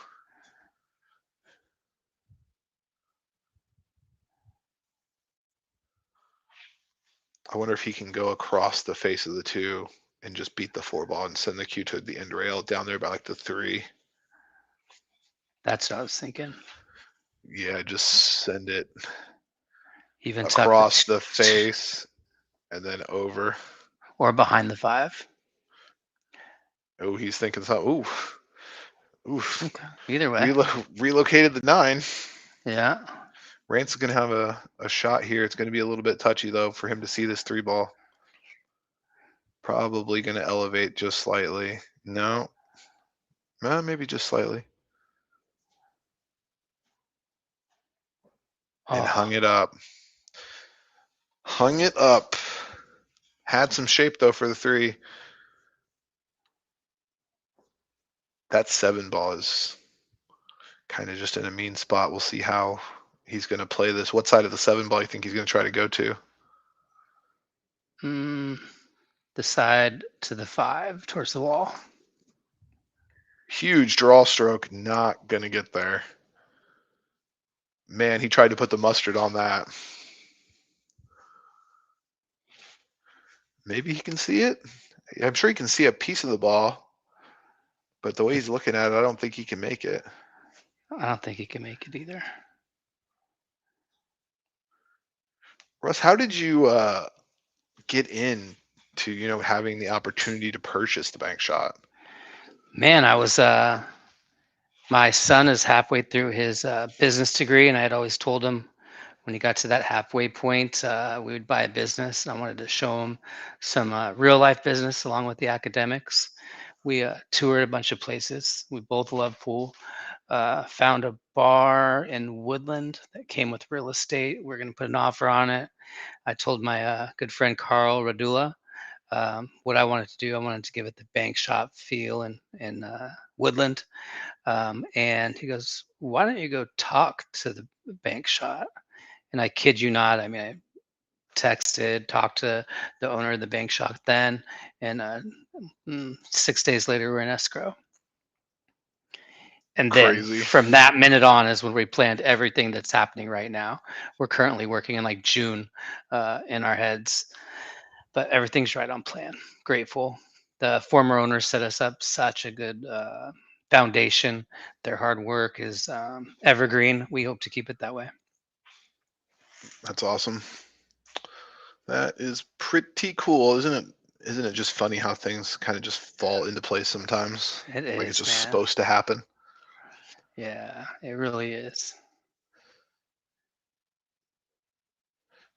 I wonder if he can go across the face of the two and just beat the 4 ball and send the cue to the end rail down there by like the 3. That's what I was thinking. Yeah, just send it Even tuck across the face and then over. or behind the 5. Oh, he's thinking something. Ooh, ooh. Okay. Either way. Relocated the 9. Yeah. Rance is going to have a shot here. It's going to be a little bit touchy, though, for him to see this 3 ball. Probably going to elevate just slightly. No. Maybe just slightly. And hung it up. Hung it up. Had some shape, though, for the 3. That 7 ball is kind of just in a mean spot. We'll see how he's going to play this. What side of the 7 ball you think he's going to try to go to? The side to the 5 towards the wall. Huge draw stroke. Not going to get there. Man, he tried to put the mustard on that. Maybe he can see it. I'm sure he can see a piece of the ball, but the way he's looking at it, I don't think he can make it. I don't think he can make it either. Russ, how did you get in to having the opportunity to purchase the bank shot? Man, I was my son is halfway through his business degree, and I had always told him when he got to that halfway point, we would buy a business. And I wanted to show him some real life business along with the academics. We toured a bunch of places. We both love pool. Found a bar in Woodland that came with real estate. We're going to put an offer on it. I told my good friend Carl Radula what I wanted to do. I wanted to give it the bank shop feel in Woodland. And he goes, "Why don't you go talk to the bank shop?" And I kid you not, I mean, I talked to the owner of the bank shop then, and 6 days later, we're in escrow. And then Crazy. from that minute on is when we planned everything that's happening right now. We're currently working in like June in our heads, but everything's right on plan. Grateful. The former owners set us up such a good foundation. Their hard work is evergreen. We hope to keep it that way. That's awesome. That is pretty cool, isn't it? Isn't it just funny how things kind of just fall into place sometimes? It Like is, it's just man. supposed to happen. Yeah, it really is.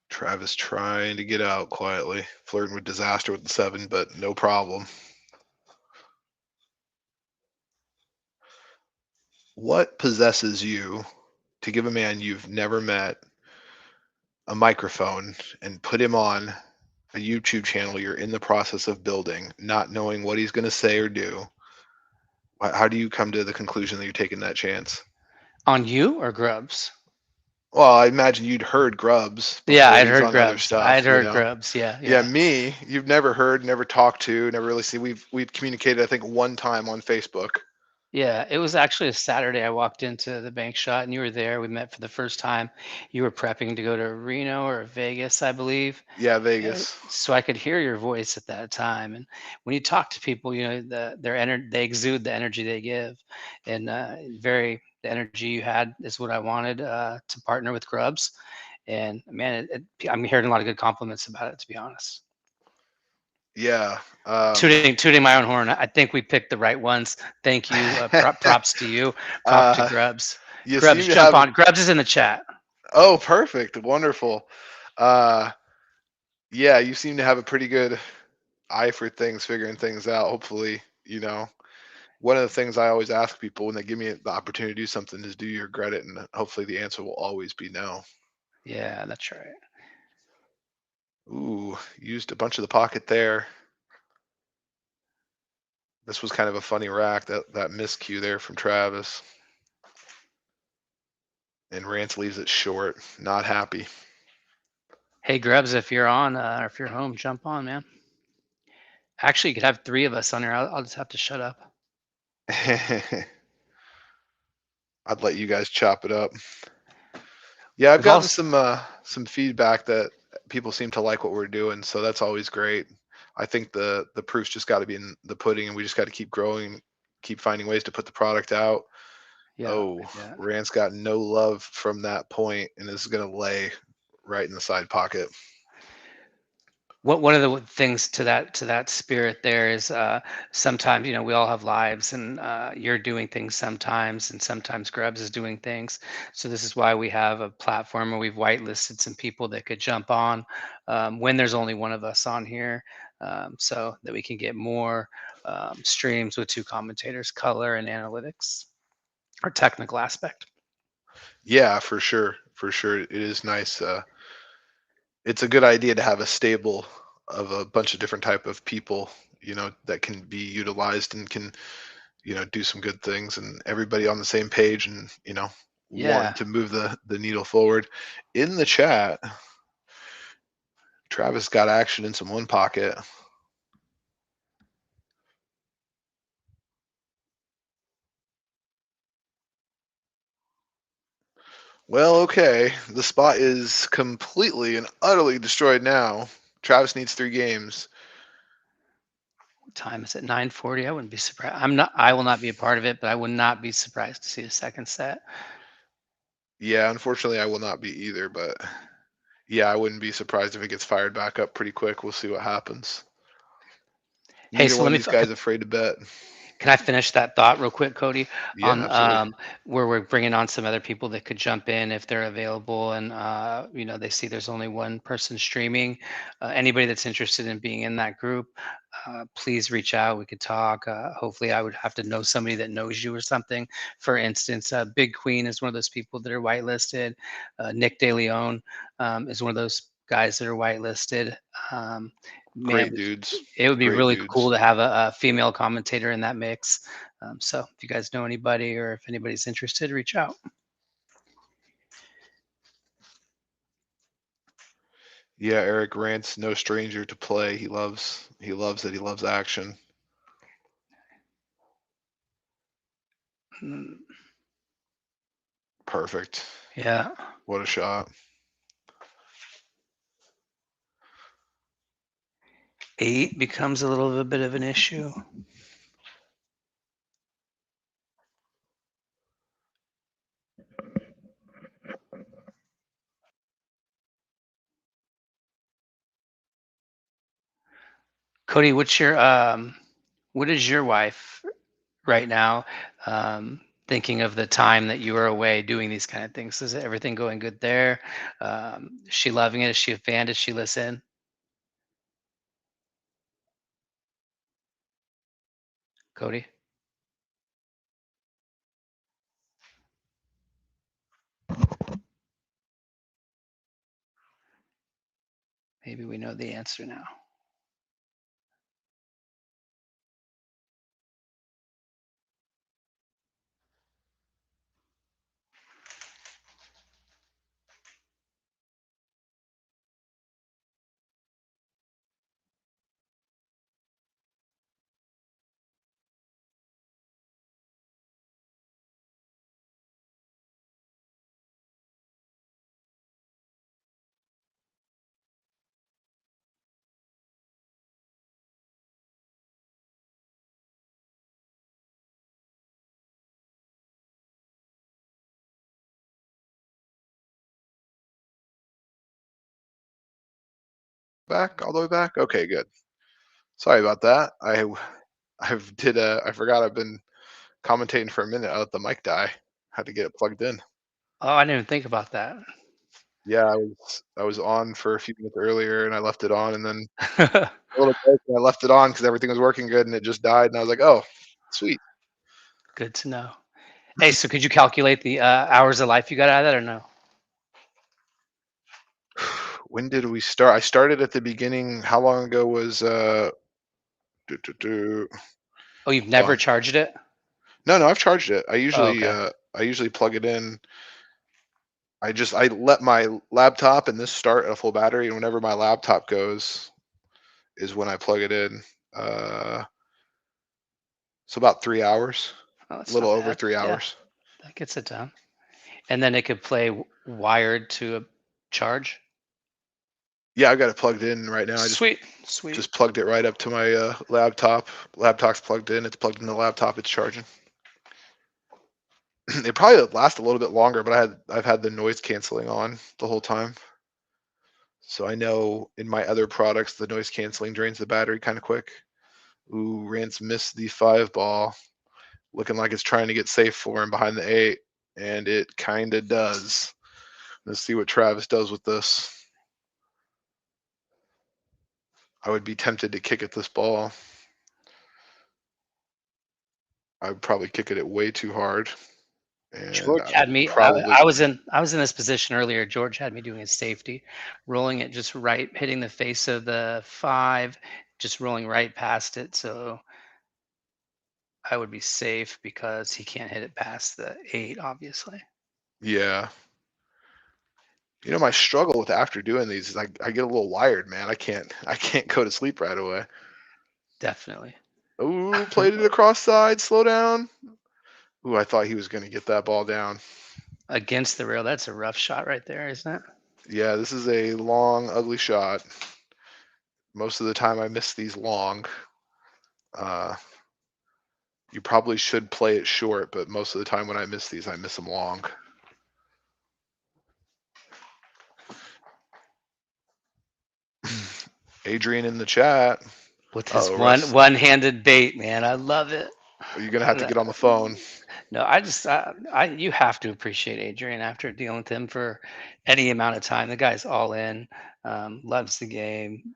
Travis trying to get out quietly, flirting with disaster with the 7, but no problem. What possesses you to give a man you've never met a microphone and put him on a YouTube channel you're in the process of building, not knowing what he's going to say or do? How do you come to the conclusion that you're taking that chance? On you or Grubs? Well, I imagine you'd heard Grubbs Yeah, before I'd he's heard on other Grubs. I'd stuff, heard Grubs. Yeah, Yeah. me, you've never heard, never talked to, never really seen. We've communicated, I think, one time on Facebook. Yeah, it was actually a Saturday. I walked into the bank shot and you were there. We met for the first time. You were prepping to go to Reno or Vegas, I believe. Yeah, Vegas. So I could hear your voice at that time. And when you talk to people, they exude the energy they give, and the energy you had is what I wanted to partner with Grubs. And man, I'm hearing a lot of good compliments about it, to be honest. Yeah. Tooting my own horn. I think we picked the right ones. Thank you. Props to you. Props to Grubs. You Grubs, seem to jump have. on. Grubs is in the chat. Oh, perfect, wonderful. Yeah, you seem to have a pretty good eye for things, figuring things out. Hopefully, one of the things I always ask people when they give me the opportunity to do something is, do you regret it? And hopefully the answer will always be no. Yeah, that's right. Ooh, used a bunch of the pocket there. This was kind of a funny rack, that miscue there from Travis. and Rance leaves it short. Not happy. Hey, Grubs, if you're on, or if you're home, jump on, man. Actually, you could have 3 of us on here. I'll just have to shut up. I'd let you guys chop it up. Yeah, I've We've gotten also some feedback that people seem to like what we're doing, so that's always great. I think the proof's just got to be in the pudding, and we just got to keep growing, keep finding ways to put the product out. yeah, Oh, yeah. Rance got no love from that point, and is gonna lay right in the side pocket. What one of the things to that spirit there is sometimes we all have lives and you're doing things sometimes and sometimes Grubs is doing things. So this is why we have a platform where we've whitelisted some people that could jump on when there's only one of us on here, so that we can get more streams with 2 commentators, color and analytics or technical aspect. Yeah, for sure, for sure. It is nice. It's a good idea to have a stable of a bunch of different type of people, that can be utilized and can, do some good things, and everybody on the same page, and wanting Yeah. to move the needle forward. In the chat, Travis got action in some one pocket. Well, okay. The spot is completely and utterly destroyed now. Travis needs 3 games. What time is it? 9:40. I wouldn't be surprised. I will not be a part of it, but I would not be surprised to see a second set. Yeah, unfortunately, I will not be either, but yeah, I wouldn't be surprised if it gets fired back up pretty quick. We'll see what happens. Hey, Neither so one let of me these guys afraid to bet. can I finish that thought real quick, Cody, Yeah, on absolutely. where we're bringing on some other people that could jump in if they're available and they see there's only one person streaming. Anybody that's interested in being in that group, please reach out. We could talk. Hopefully, I would have to know somebody that knows you or something. For instance, Big Queen is one of those people that are whitelisted. Nick De Leon is one of those guys that are whitelisted. Man, Great dudes. it would be Great really cool dudes. to have a female commentator in that mix. So if you guys know anybody or if anybody's interested, reach out. Yeah, Eric Rance, no stranger to play. He loves it. He loves action. Mm, Perfect. yeah. What a shot. 8 becomes a little bit of an issue. Cody, what is your wife right now thinking of the time that you were away doing these kind of things? Is everything going good there? Is she loving it? Is she a fan? Does she listen? Cody, maybe we know the answer now. Back all the way back. Okay, good. Sorry about that. I forgot I've been commentating for a minute. I let the mic die. Had to get it plugged in. Oh, I didn't even think about that. Yeah, I was on for a few minutes earlier, and I left it on, and then a little break, and I left it on because everything was working good, and it just died, and I was like, "Oh, sweet." Good to know. Hey, so could you calculate the hours of life you got out of that or no? When did we start? I started at the beginning. How long ago was do, do, do. Oh, you've Hold never on. charged it? No, no, I've charged it. I Oh, usually okay. I usually plug it in I let my laptop and this start at a full battery, and whenever my laptop goes is when I plug it in. Uh, so about 3 hours, Oh, a that's little not over bad. three Yeah, hours. that gets it done. And then it could play wired to a charge. Yeah, I've got it plugged in right now. I just Sweet, sweet. just plugged it right up to my laptop. Laptop's plugged in. It's plugged in the laptop. It's charging. It probably lasts a little bit longer, but I've had the noise canceling on the whole time. So I know in my other products the noise canceling drains the battery kind of quick. Ooh, Rance missed the 5 ball. Looking like it's trying to get safe for him behind the 8, and it kind of does. Let's see what Travis does with this. I would be tempted to kick at this ball. I would probably kick it way too hard, and George I had would me. probably I was in this position earlier. George had me doing a safety, rolling it just right, hitting the face of the 5, just rolling right past it. So I would be safe because he can't hit it past the 8, obviously. yeah. You know, my struggle with after doing these is I get a little wired, man. I can't go to sleep right away. Definitely. Ooh, played it across side. Slow down. Ooh, I thought he was going to get that ball down. Against the rail, that's a rough shot right there, isn't it? Yeah, this is a long, ugly shot. Most of the time I miss these long. Uh, you probably should play it short, but most of the time when I miss these, I miss them long. Adrian in the chat. With his Oh, Russ, one-handed bait, man. I love it. you're going to have to get on the phone. No, you have to appreciate Adrian after dealing with him for any amount of time. The guy's all in, loves the game.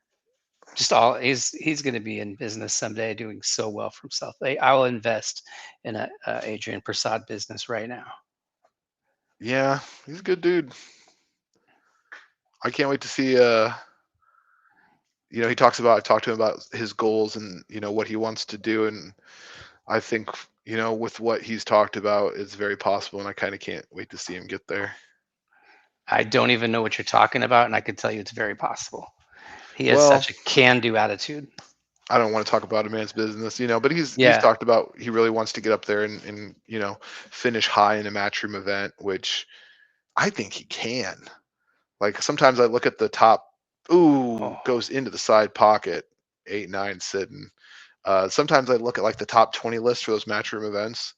Just all he's going to be in business someday, doing so well for himself. I will invest in a Adrian Prasad business right now. Yeah, he's a good dude. I can't wait to see I talked to him about his goals and what he wants to do, and I think with what he's talked about, it's very possible, and I kind of can't wait to see him get there. I don't even know what you're talking about, and I can tell you it's very possible. He has Well, such a can-do attitude. I don't want to talk about a man's business, but he's Yeah, talked about he really wants to get up there and finish high in a matchroom event, which I think he can. Like sometimes I look at the top, ooh, oh, goes into the side pocket, 8-9 sitting. Sometimes I look at like the top 20 list for those matchroom events.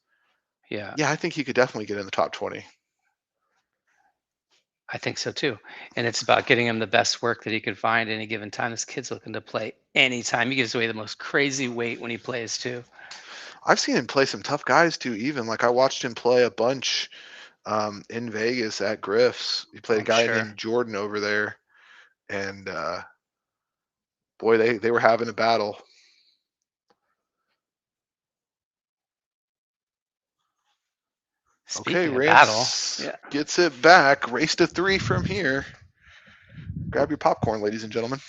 yeah. Yeah, I think he could definitely get in the top 20. I think so too. And it's about getting him the best work that he can find any given time. This kid's looking to play anytime. He gives away the most crazy weight when he plays too. I've seen him play some tough guys too. Even like I watched him play a bunch in Vegas at Griff's. He played a I'm guy sure. named Jordan over there, and boy, they were having a battle. Okay, Speaking of battle, Rance yeah, gets it back. Race to 3 from here. Grab your popcorn, ladies and gentlemen.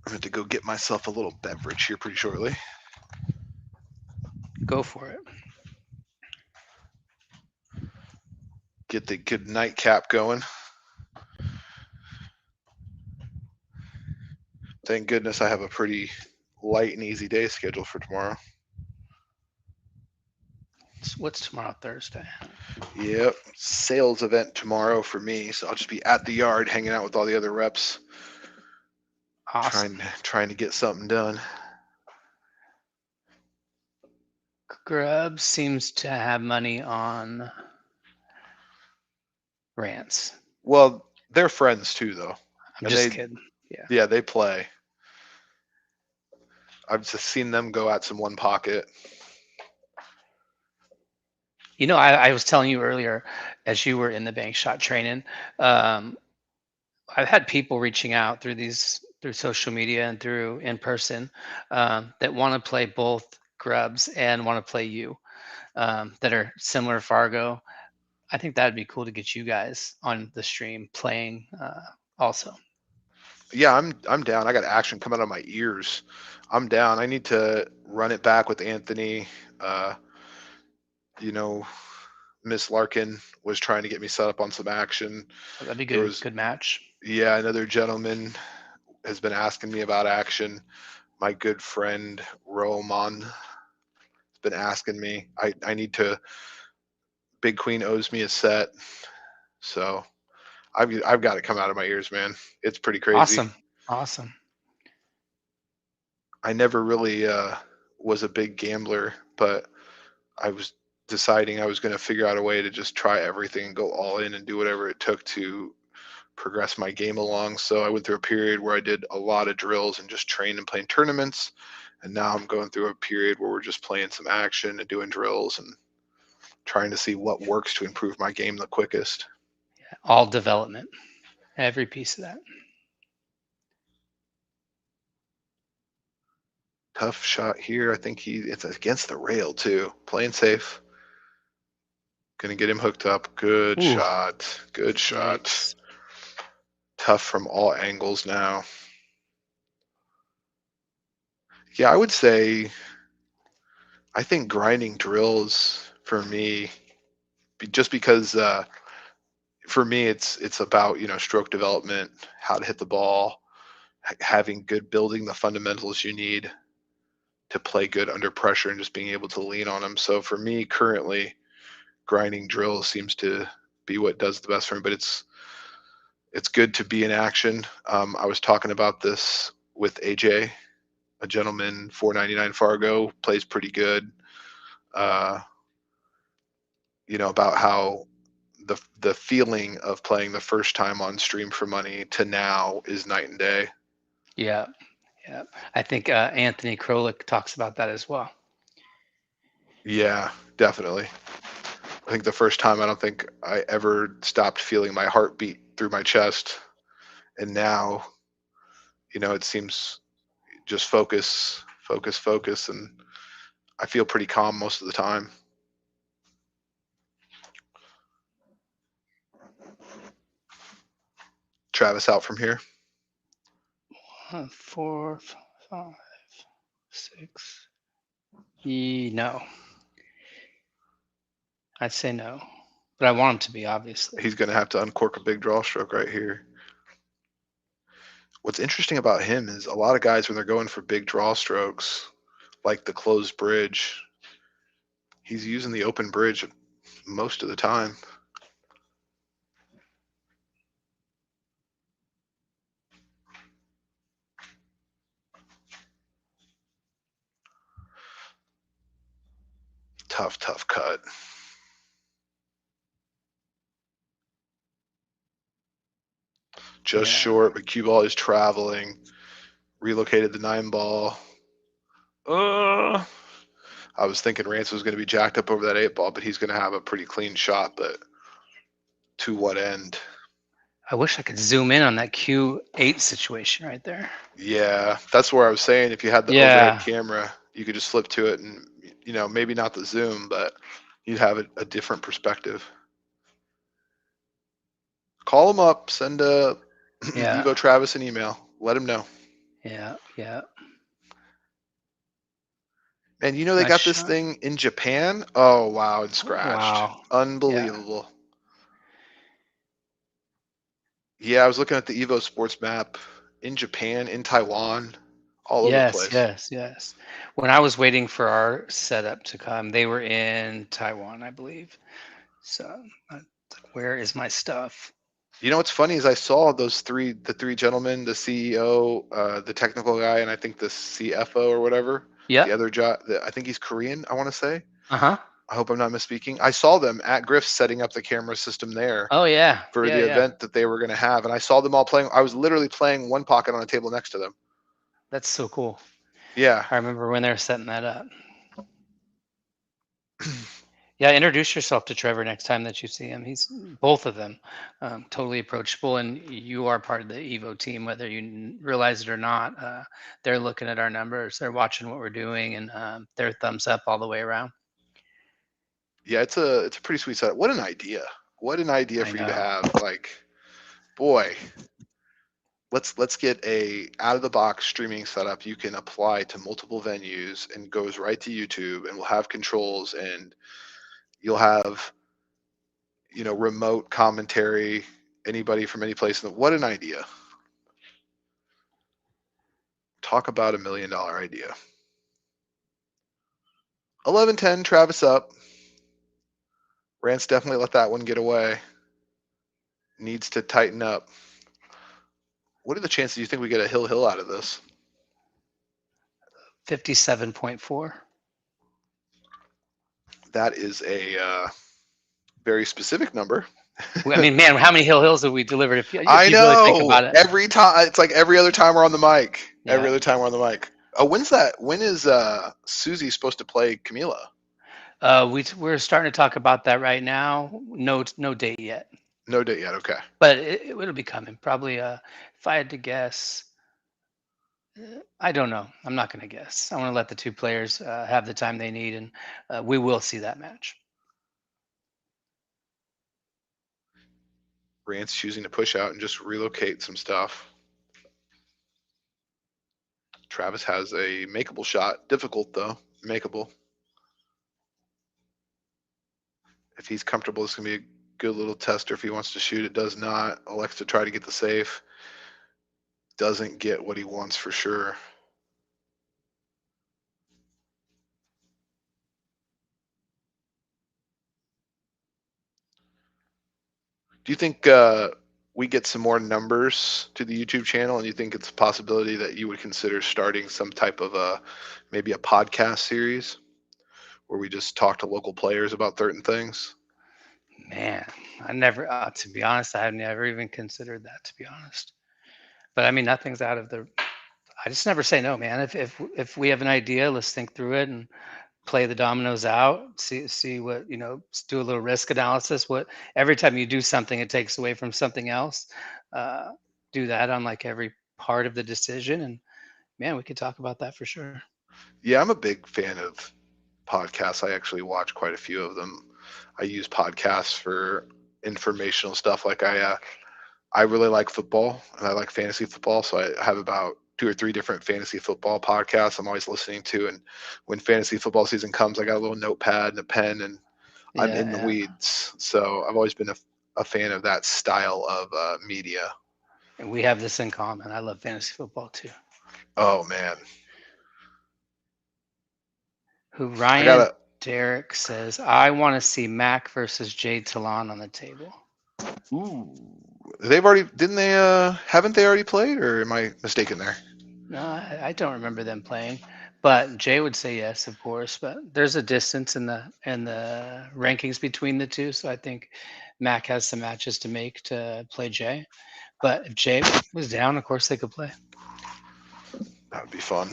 I'm going to go get myself a little beverage here pretty shortly. go for it. Get the good nightcap going. Thank goodness I have a pretty light and easy day scheduled for tomorrow. What's tomorrow, Thursday? Yep, sales event tomorrow for me, so I'll just be at the yard hanging out with all the other reps, Awesome. trying to get something done. Grubb seems to have money on Rance. Well, they're friends too, though, I'm and just kidding. Yeah. they play. I've just seen them go at some one pocket. You know, I was telling you earlier, as you were in the bank shot training, um, I've had people reaching out through social media and through in person that want to play both Grubs and want to play you that are similar Fargo. I think that'd be cool to get you guys on the stream playing also. Yeah, I'm down. I got action coming out of my ears. I'm down. I need to run it back with Anthony. you know, Miss Larkin was trying to get me set up on some action. Oh, that'd be There good. was, Good match. yeah, another gentleman has been asking me about action. My good friend Roman has been asking me. I need to. Big Queen owes me a set, so I've got it come out of my ears, man. It's pretty crazy. Awesome. Awesome. I never really was a big gambler, but I was deciding I was going to figure out a way to just try everything and go all in and do whatever it took to progress my game along. So I went through a period where I did a lot of drills and just trained and playing tournaments. And now I'm going through a period where we're just playing some action and doing drills and trying to see what works to improve my game the quickest. All development. Every piece of that. Tough shot here. I think it's against the rail too. Playing safe. Gonna get him hooked up. Good Ooh, shot. Good shot. yikes. Tough from all angles now. Yeah, I would say I think grinding drills for me, just because for me it's about stroke development, how to hit the ball, having good building the fundamentals you need to play good under pressure and just being able to lean on them. So for me currently, grinding drills seems to be what does the best for me. But it's good to be in action. I was talking about this with AJ, a gentleman, 499 Fargo, plays pretty good. Uh, about how the feeling of playing the first time on Stream for Money to now is night and day. Yeah. Yeah. I think Anthony Krolik talks about that as well. Yeah, definitely. I think the first time I don't think I ever stopped feeling my heartbeat through my chest, and now, it seems just focus, focus, focus, and I feel pretty calm most of the time. Travis out from here. 4, 5, 6. No, I'd say no, but I want him to be, obviously. He's going to have to uncork a big draw stroke right here. What's interesting about him is a lot of guys, when they're going for big draw strokes, like the closed bridge, he's using the open bridge most of the time. Tough, tough cut. Just short, but cue ball is traveling. Relocated the 9 ball. I was thinking Rance was going to be jacked up over that 8 ball, but he's going to have a pretty clean shot. But to what end? I wish I could zoom in on that Q8 situation right there. Yeah, that's where I was saying if you had the overhead camera, you could just flip to it and, maybe not the zoom, but you'd have a different perspective. Call him up, send Evo Travis an email, let him know. Yeah, yeah. And they got this thing in Japan. Oh wow, and scratched. Wow. Unbelievable. Yeah, I was looking at the EvoSports map in Japan, in Taiwan, all over the place. Yes. When I was waiting for our setup to come, they were in Taiwan, I believe. So, where is my stuff? What's funny is I saw the three gentlemen, the CEO, the technical guy, and I think the CFO or whatever. Yeah. The other I think he's Korean, I want to say. Uh-huh. I hope I'm not misspeaking. I saw them at Griff's setting up the camera system there. Oh yeah. For the event that they were going to have, and I saw them all playing. I was literally playing one pocket on a table next to them. That's so cool. Yeah. I remember when they were setting that up. Yeah, introduce yourself to Trevor next time that you see him. He's both of them, totally approachable, and you are part of the Evo team, whether you realize it or not. They're looking at our numbers, they're watching what we're doing, and they're thumbs up all the way around. Yeah, it's a pretty sweet setup. What an idea! What an idea for you to have. Like, boy, let's get a out of the box streaming setup you can apply to multiple venues and goes right to YouTube, and we'll have controls and You'll have, remote commentary, anybody from any place. What an idea. Talk about $1 million idea. 11-10, Travis up. Rance definitely let that one get away. Needs to tighten up. What are the chances you think we get a hill out of this? 57.4. That is a very specific number. I mean, man, how many hills have we delivered? If I you really think know. about it, Every time, it's like every other time we're on the mic. Every yeah. other time we're on the mic. Oh, when's that? When is Susie supposed to play Camila? We're starting to talk about that right now. No date yet, No date yet. Okay. but it'll be coming. Probably. If I had to guess, I don't know. I'm not going to guess. I want to let the two players have the time they need, and we will see that match. Rance choosing to push out and just relocate some stuff. Travis has a makeable shot. Difficult, though. Makeable. If he's comfortable, it's going to be a good little tester. If he wants to shoot, it does not. Elects to try to get the safe. Doesn't get what he wants for sure. Do you think we get some more numbers to the YouTube channel, and you think it's a possibility that you would consider starting some type of maybe a podcast series where we just talk to local players about certain things? Man, I never. To be honest, I have never even considered that. To be honest, but I mean, nothing's out of the. I just never say no, man. If we have an idea, let's think through it and play the dominoes out. See what do a little risk analysis. What every time you do something, it takes away from something else. Do that on like every part of the decision, and man, we could talk about that for sure. Yeah, I'm a big fan of podcasts. I actually watch quite a few of them. I use podcasts for informational stuff. Like I really like football and I like fantasy football, so I have about 2 or 3 different fantasy football podcasts I'm always listening to. And when fantasy football season comes, I got a little notepad and a pen, and I'm in the Yeah. weeds. So I've always been a fan of that style of media. And we have this in common. I love fantasy football too. Oh man, Who I Ryan gotta. Derrick says, I want to see Mac versus Jade Talon on the table. Ooh, they've already didn't they? Haven't they already played, or am I mistaken there? No, I don't remember them playing, but Jay would say yes, of course. But there's a distance in the rankings between the two, so I think Mac has some matches to make to play Jay. But if Jay was down, of course they could play. That would be fun.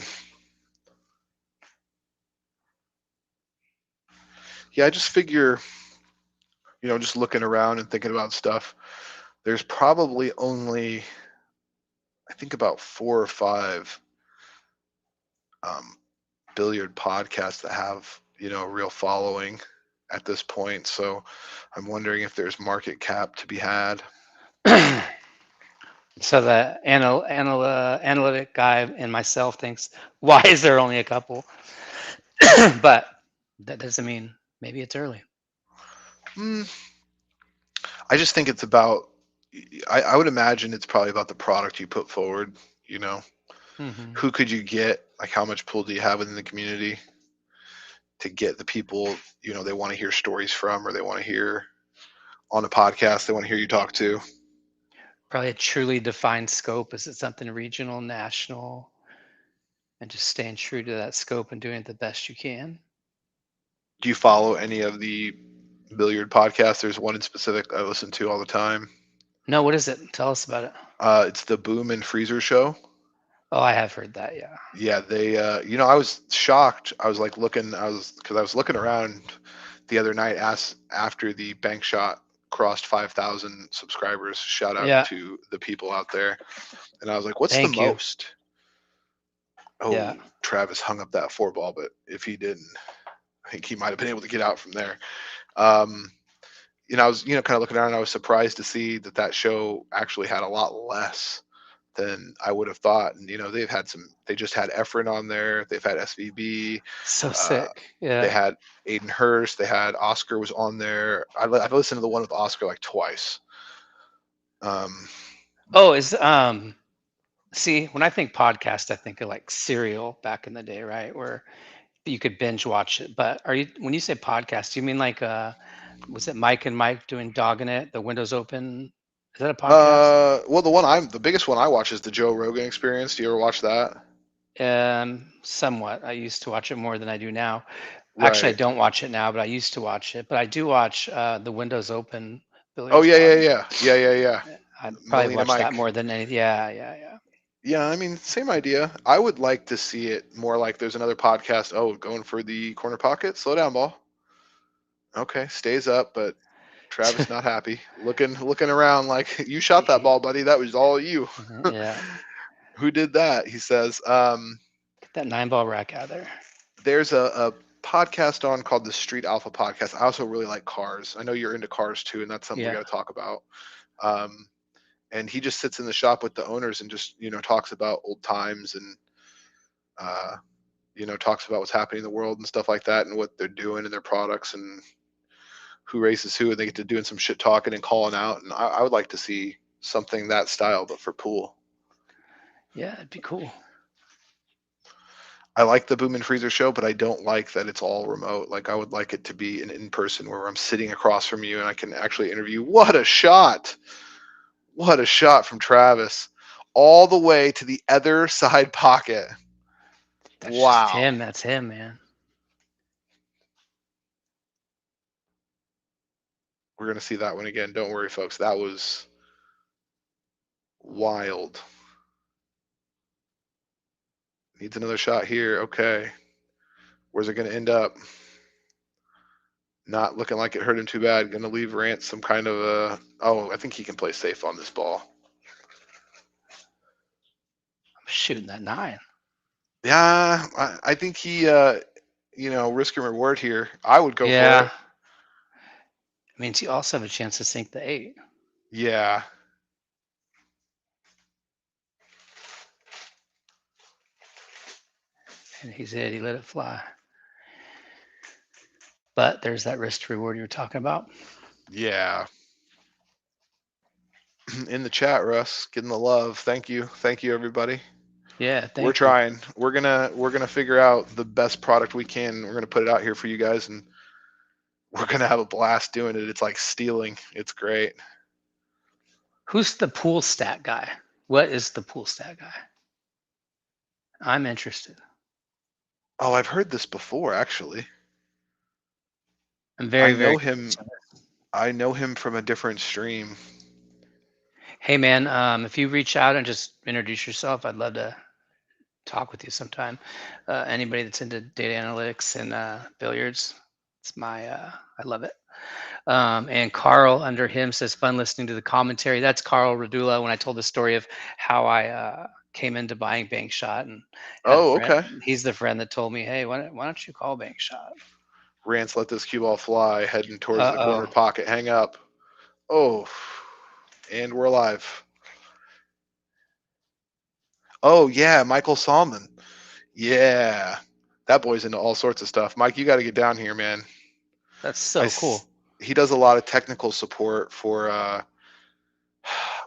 Yeah, I just figure, just looking around and thinking about stuff, there's probably only, I think, about 4 or 5 um, billiard podcasts that have, a real following at this point. So I'm wondering if there's market cap to be had. So the analytic guy and myself thinks, why is there only a couple? But that doesn't mean maybe it's early. I just think it's about, I would imagine it's probably about the product you put forward, Mm-hmm. who could you get, like how much pull do you have within the community to get the people, they want to hear stories from, or they want to hear on a podcast, they want to hear you talk to. Probably a truly defined scope. Is it something regional, national, and just staying true to that scope and doing it the best you can? Do you follow any of the billiard podcasts? There's one in specific I listen to all the time. No, what is it? Tell us about it. It's the Boom and Freezer Show. Oh, I have heard that. Yeah. Yeah, they. I was shocked. I was like looking. Because I was looking around the other night, after the bank shot crossed 5,000 subscribers. Shout out Yeah. to the people out there. And I was like, what's the Thank you. most? Oh, Yeah. Travis hung up that 4 ball, but if he didn't, I think he might have been able to get out from there. I was, kind of looking around, and I was surprised to see that show actually had a lot less than I would have thought. And they just had Efren on there. They've had SVB. So Uh, sick. they Yeah. had Aiden Hurst. They had Oscar was on there. I've listened to the one with Oscar like twice. Oh, see, when I think podcast, I think of like Serial back in the day, right? Where you could binge watch it. But when you say podcast, do you mean like was it Mike and Mike doing Dogging It, the windows open? Is that a podcast? Well, the biggest one I watch is the Joe Rogan Experience. Do you ever watch that? Somewhat. I used to watch it more than I do now. Actually, I Right. don't watch it now, but I used to watch it. But I do watch the Windows Open Oh billiards yeah, yeah, pod. yeah, yeah, yeah, yeah. I probably Melina watch that Mike. more than any. Yeah, yeah, yeah. Yeah, I mean, same idea. I would like to see it more like there's another podcast. Oh, going for the corner pocket. Slow down, ball. Okay, stays up, but Travis not happy. Looking around like you shot that ball, buddy. That was all you. Yeah. Who did that? He says. Get that 9-ball rack out of there. There's a podcast on called the Street Alpha Podcast. I also really like cars. I know you're into cars too, and that's something we Yeah. got to talk about. Um, and he just sits in the shop with the owners and just talks about old times and uh, talks about what's happening in the world and stuff like that and what they're doing and their products and who races who, and they get to doing some shit talking and calling out. And I would like to see something that style, but for pool. Yeah, it'd be cool. I like the Boom and Freezer show, but I don't like that it's all remote. Like I would like it to be an in-person where I'm sitting across from you and I can actually interview. What a shot! What a shot from Travis, all the way to the other side pocket. That's just Wow. him. That's him, man. We're gonna see that one again. Don't worry, folks. That was wild. Needs another shot here. Okay. Where's it gonna end up? Not looking like it hurt him too bad. Going to leave Rance some kind of a. Oh, I think he can play safe on this ball. I'm shooting that 9. Yeah, I think he, risk and reward here. I would go for Yeah. it. It means you also have a chance to sink the 8. Yeah. And he let it fly. But there's that risk to reward you were talking about. Yeah. In the chat, Russ, getting the love. Thank you, everybody. Yeah, We're thank you. trying. We're gonna figure out the best product we can. We're gonna put it out here for you guys, and we're gonna have a blast doing it. It's like stealing. It's great. Who's the pool stat guy? What is the pool stat guy? I'm interested. Oh, I've heard this before, actually. I'm very, I know very. him. I know him from a different stream. Hey, man, if you reach out and just introduce yourself, I'd love to talk with you sometime. Anybody that's into data analytics and billiards, it's I love it. And Carl under him says, fun listening to the commentary. That's Carl Radula. When I told the story of how I came into buying Bank Shot and had a Oh, friend, okay. he's the friend that told me, hey, why don't you call Bank Shot? Rance let this cue ball fly, heading towards the corner Uh-oh. pocket. Hang up. Oh, and we're live. Oh, yeah, Michael Salmon. Yeah, that boy's into all sorts of stuff. Mike, you got to get down here, man. That's so cool. He does a lot of technical support for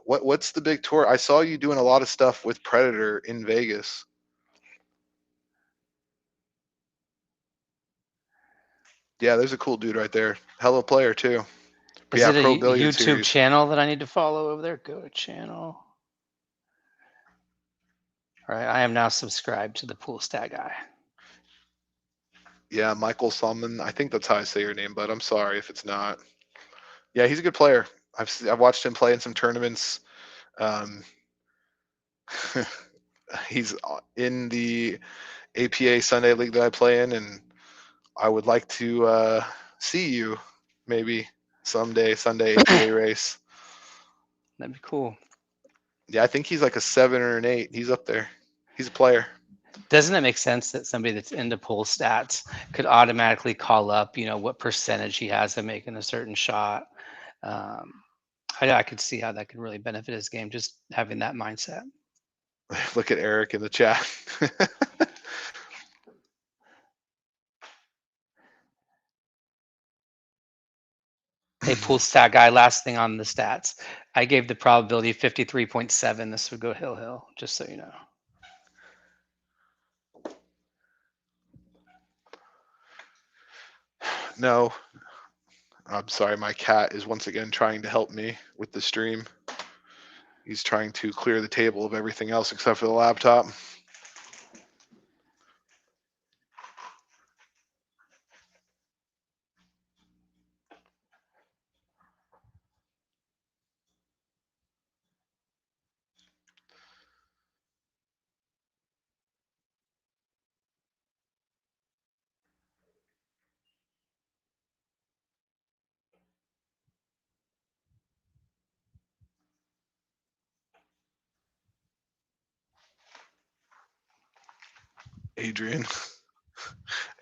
what's the big tour? I saw you doing a lot of stuff with Predator in Vegas. Yeah, there's a cool dude right there. Hell of a player too. But Is yeah, it a Pro Billiard YouTube Series. channel that I need to follow over there? Go to channel. All right, I am now subscribed to the Pool Stat Guy. Yeah, Michael Salmon. I think that's how I say your name, but I'm sorry if it's not. Yeah, he's a good player. I've watched him play in some tournaments. Um, he's in the APA Sunday League that I play in, and I would like to see you maybe someday Sunday APA race. That'd be cool. Yeah, I think he's like a 7 or an 8. He's up there. He's a player. Doesn't it make sense that somebody that's into pool stats could automatically call up, what percentage he has of making a certain shot? I could see how that could really benefit his game, just having that mindset. Look at Eric in the chat. Hey, pool stat guy, last thing on the stats. I gave the probability 53.7. This would go hill, just so you know. No, I'm sorry. My cat is once again trying to help me with the stream. He's trying to clear the table of everything else except for the laptop.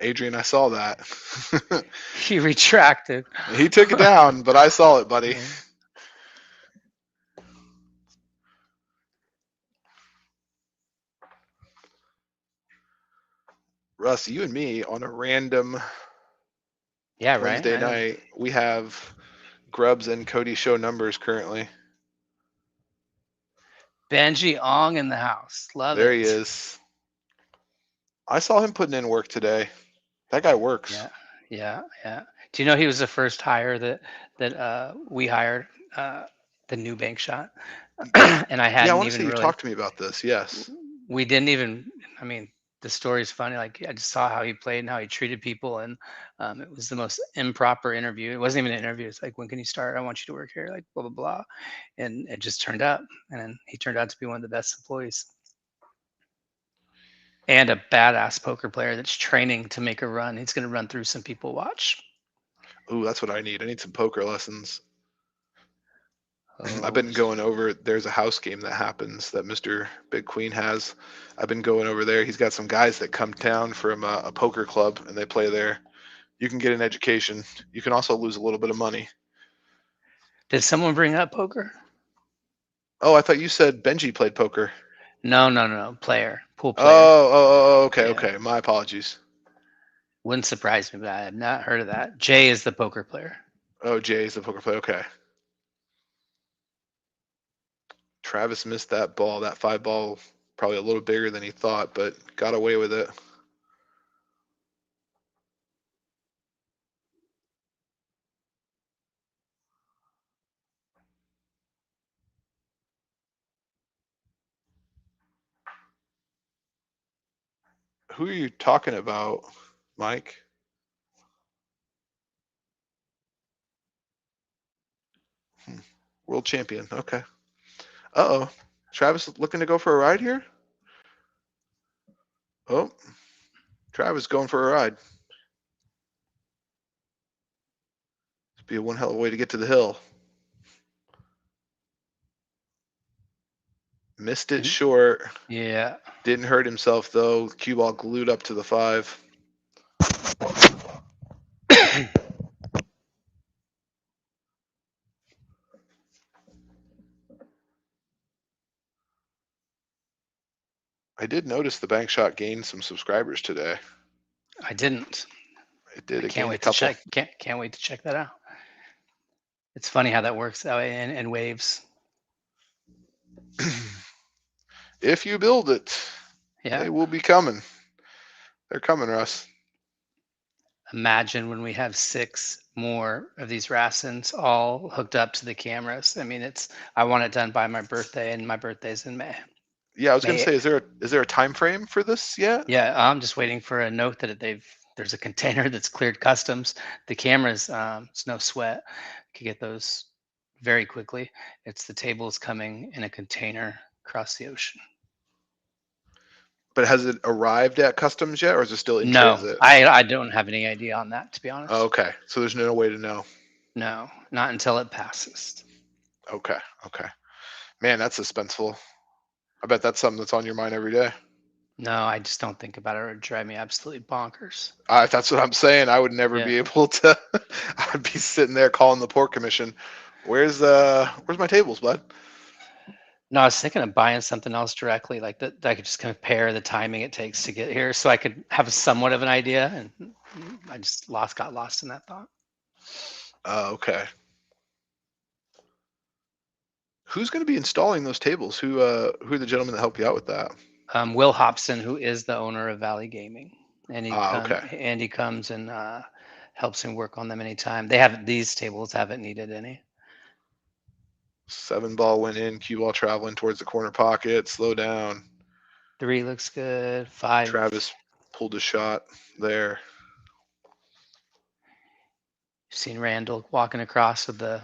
Adrian, I saw that. He retracted. He took it down, but I saw it, buddy. Yeah. Russ, you and me on a random Yeah, right. Wednesday night, we have Grubbs and Cody show numbers currently. Benji Ong in the house. Love there it. He is. I saw him putting in work today. That guy works. Yeah. Do you know he was the first hire that we hired, the new bank shot, and I hadn't I want to even say you really. talked to me about this. Yes. We didn't even. I mean, the story's funny. Like I just saw how he played and how he treated people, and it was the most improper interview. It wasn't even an interview. It's like, when can you start? I want you to work here. Like blah blah blah, and it just turned up, and then he turned out to be one of the best employees. And a badass poker player that's training to make a run. He's going to run through some people. Watch. Ooh, that's what I need. I need some poker lessons. Oh, I've been going over. There's a house game that happens that Mr. Big Queen has. I've been going over there. He's got some guys that come down from a poker club and they play there. You can get an education. You can also lose a little bit of money. Did someone bring up poker? Oh, I thought you said Benji played poker. No. Player. Pool player. Okay. My apologies. Wouldn't surprise me, but I have not heard of that. Jay is the poker player. Oh, Jay's the poker player. Okay. Travis missed that ball. That 5 ball, probably a little bigger than he thought, but got away with it. Who are you talking about, Mike? World champion. Okay. Uh-oh. Travis looking to go for a ride here? Oh. Travis going for a ride. It'd be one hell of a way to get to the hill. Missed it short. Yeah. Didn't hurt himself, though. Cue ball glued up to the 5. I did notice the bank shot gained some subscribers today. I didn't. It did. Can't wait to check. Can't wait to check that out. It's funny how that works that way in waves. If you build it, they will be coming. They're coming, Russ. Imagine when we have 6 more of these RACENs all hooked up to the cameras. I mean, I want it done by my birthday, and my birthday's in May. Yeah, I was going to say, is there a time frame for this yet? Yeah, I'm just waiting for a note that there's a container that's cleared customs. The cameras, it's no sweat. Could get those very quickly. It's the tables coming in a container across the ocean. But has it arrived at customs yet, or is it still in transit? No, I don't have any idea on that, to be honest. Oh, okay, so there's no way to know. No, not until it passes. Okay. Man, that's suspenseful. I bet that's something that's on your mind every day. No, I just don't think about it. It would drive me absolutely bonkers. That's what I'm saying. I would never be able to. I'd be sitting there calling the port commission. Where's my tables, bud? No, I was thinking of buying something else directly, like that I could just compare the timing it takes to get here, so I could have somewhat of an idea. And I just got lost in that thought. Okay. Who's going to be installing those tables? Who are the gentlemen that help you out with that? Will Hobson, who is the owner of Valley Gaming, and Okay. he comes and helps him work on them anytime. These tables haven't needed any. 7 ball went in. Cue ball traveling towards the corner pocket. Slow down. 3 looks good. 5. Travis pulled a shot there. Seen Randall walking across with the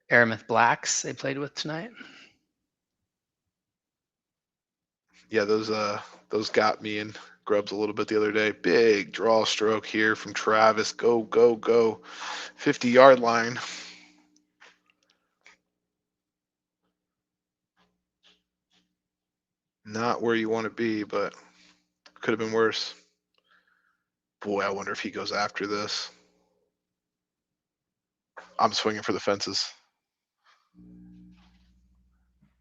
Aramith Blacks they played with tonight. Yeah, those got me in grubs a little bit the other day. Big draw stroke here from Travis. Go, go, go. 50-yard line. Not where you want to be, but could have been worse. Boy, I wonder if he goes after this. I'm swinging for the fences.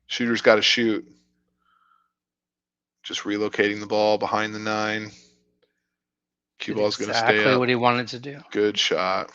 Shooter's got to shoot. Just relocating the ball behind the 9. Cue ball's going to stay up. Exactly what he wanted to do. Good shot.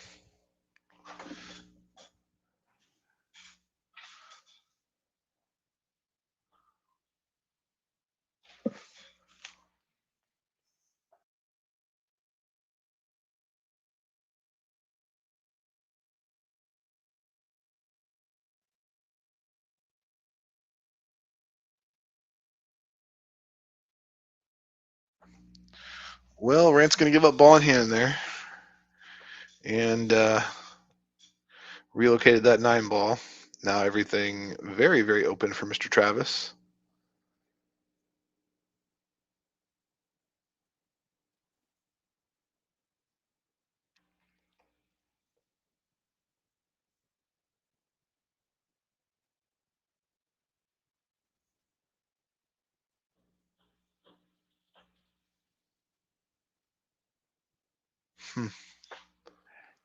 Well, Rance going to give up ball in hand there. And relocated that 9 ball. Now everything very, very open for Mr. Travis.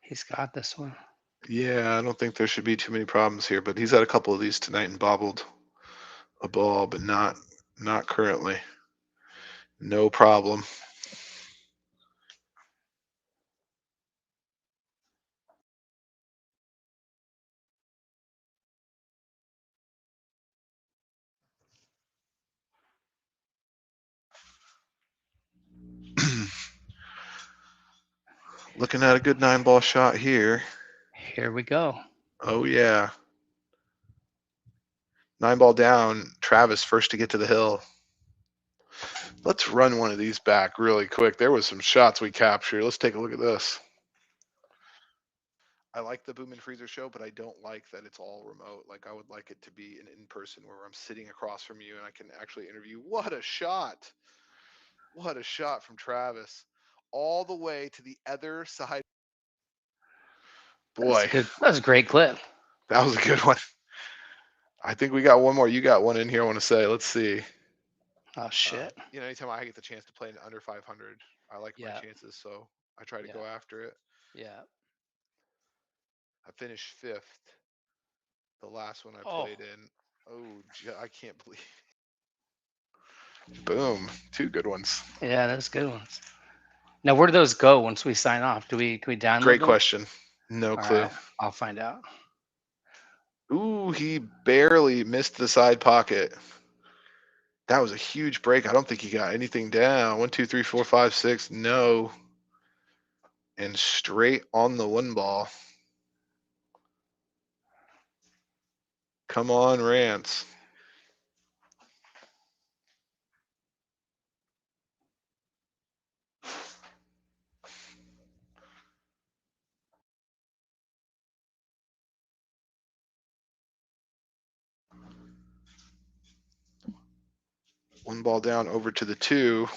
He's got this one. Yeah, I don't think there should be too many problems here, but he's had a couple of these tonight and bobbled a ball, but not currently. No problem. Looking at a good 9 ball shot here. Here we go. Oh, yeah. 9 ball down. Travis first to get to the hill. Let's run one of these back really quick. There was some shots we captured. Let's take a look at this. I like the Boom and Freezer show, but I don't like that it's all remote. Like, I would like it to be an in-person where I'm sitting across from you and I can actually interview. What a shot. What a shot from Travis. All the way to the other side. Boy. That was a great clip. That was a good one. I think we got one more. You got one in here I want to say. Let's see. Oh, shit. Anytime I get the chance to play in under 500, I like my chances, so I try to go after it. Yeah. I finished 5th. The last one I played in. Oh, I can't believe. Boom. 2 good ones. Yeah, that's good ones. Now, where do those go once we sign off? Can we download Great them? question. No clue. Right, I'll find out. Ooh, he barely missed the side pocket. That was a huge break. I don't think he got anything down. 1, 2, 3, 4, 5, 6. No. And straight on the 1 ball. Come on, Rance. One ball down over to the 2.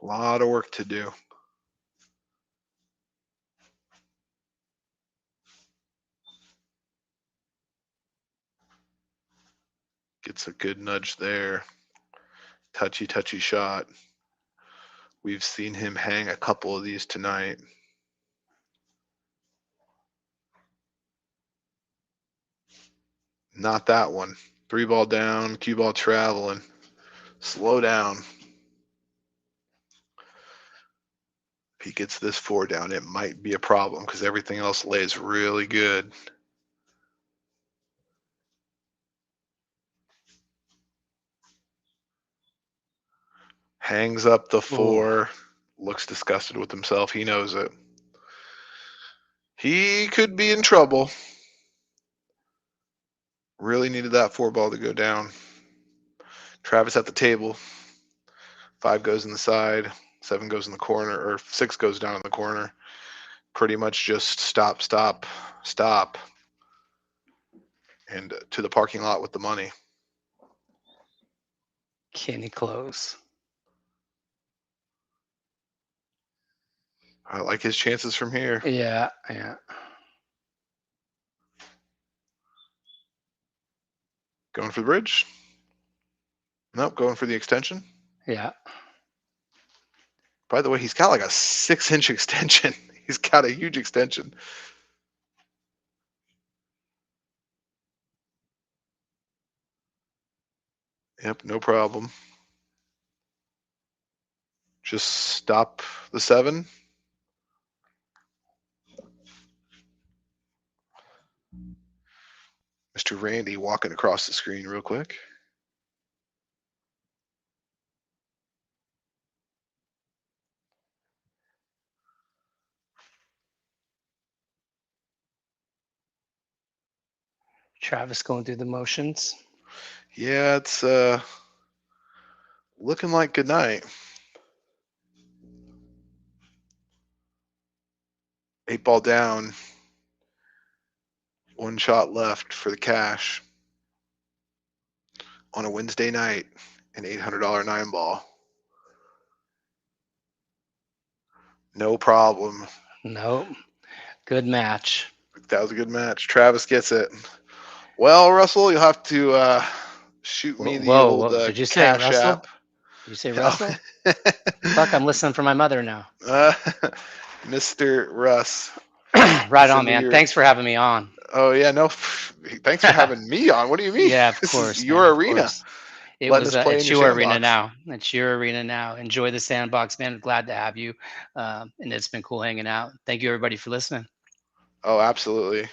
A lot of work to do. Gets a good nudge there. Touchy, touchy shot. We've seen him hang a couple of these tonight. Not that one. 3-ball down, cue ball traveling. Slow down. If he gets this 4 down, it might be a problem because everything else lays really good. Hangs up the 4. Looks disgusted with himself. He knows it. He could be in trouble. Really needed that 4-ball to go down. Travis at the table. 5 goes in the side. 7 goes in the corner, or 6 goes down in the corner. Pretty much just stop, stop, stop. And to the parking lot with the money. Can he close? I like his chances from here. Yeah, yeah. Going for the bridge? Nope, going for the extension. Yeah. By the way, he's got like a 6-inch extension. He's got a huge extension. Yep, no problem. Just stop the 7. Mr. Randy walking across the screen real quick. Travis going through the motions. Yeah, it's looking like good night. 8-ball down. 1 shot left for the cash. On a Wednesday night, an $800 9-ball. No problem. Nope. Good match. That was a good match. Travis gets it. Well, Russell, you'll have to shoot me the old Did you say Cash Russell? App. Did you say Russell? Fuck, I'm listening for my mother now. Mr. Russ. Right on, man. Thanks for having me on. Oh, yeah, no. Thanks for having me on. What do you mean? Yeah, of This course. is your arena. Course. It Letting was. us play in It's your your arena sandbox. now. It's your arena now. Enjoy the sandbox, man. Glad to have you, and it's been cool hanging out. Thank you, everybody, for listening. Oh, absolutely.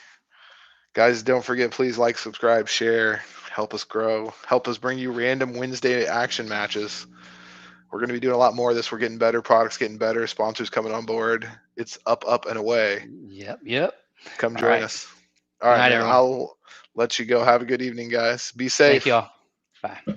Guys, don't forget, please like, subscribe, share. Help us grow. Help us bring you random Wednesday action matches. We're going to be doing a lot more of this. We're getting better. Products getting better. Sponsors coming on board. It's up, up, and away. Yep. Come join us. All Good right, night, man. everyone. I'll let you go. Have a good evening, guys. Be safe. Thank you all. Bye.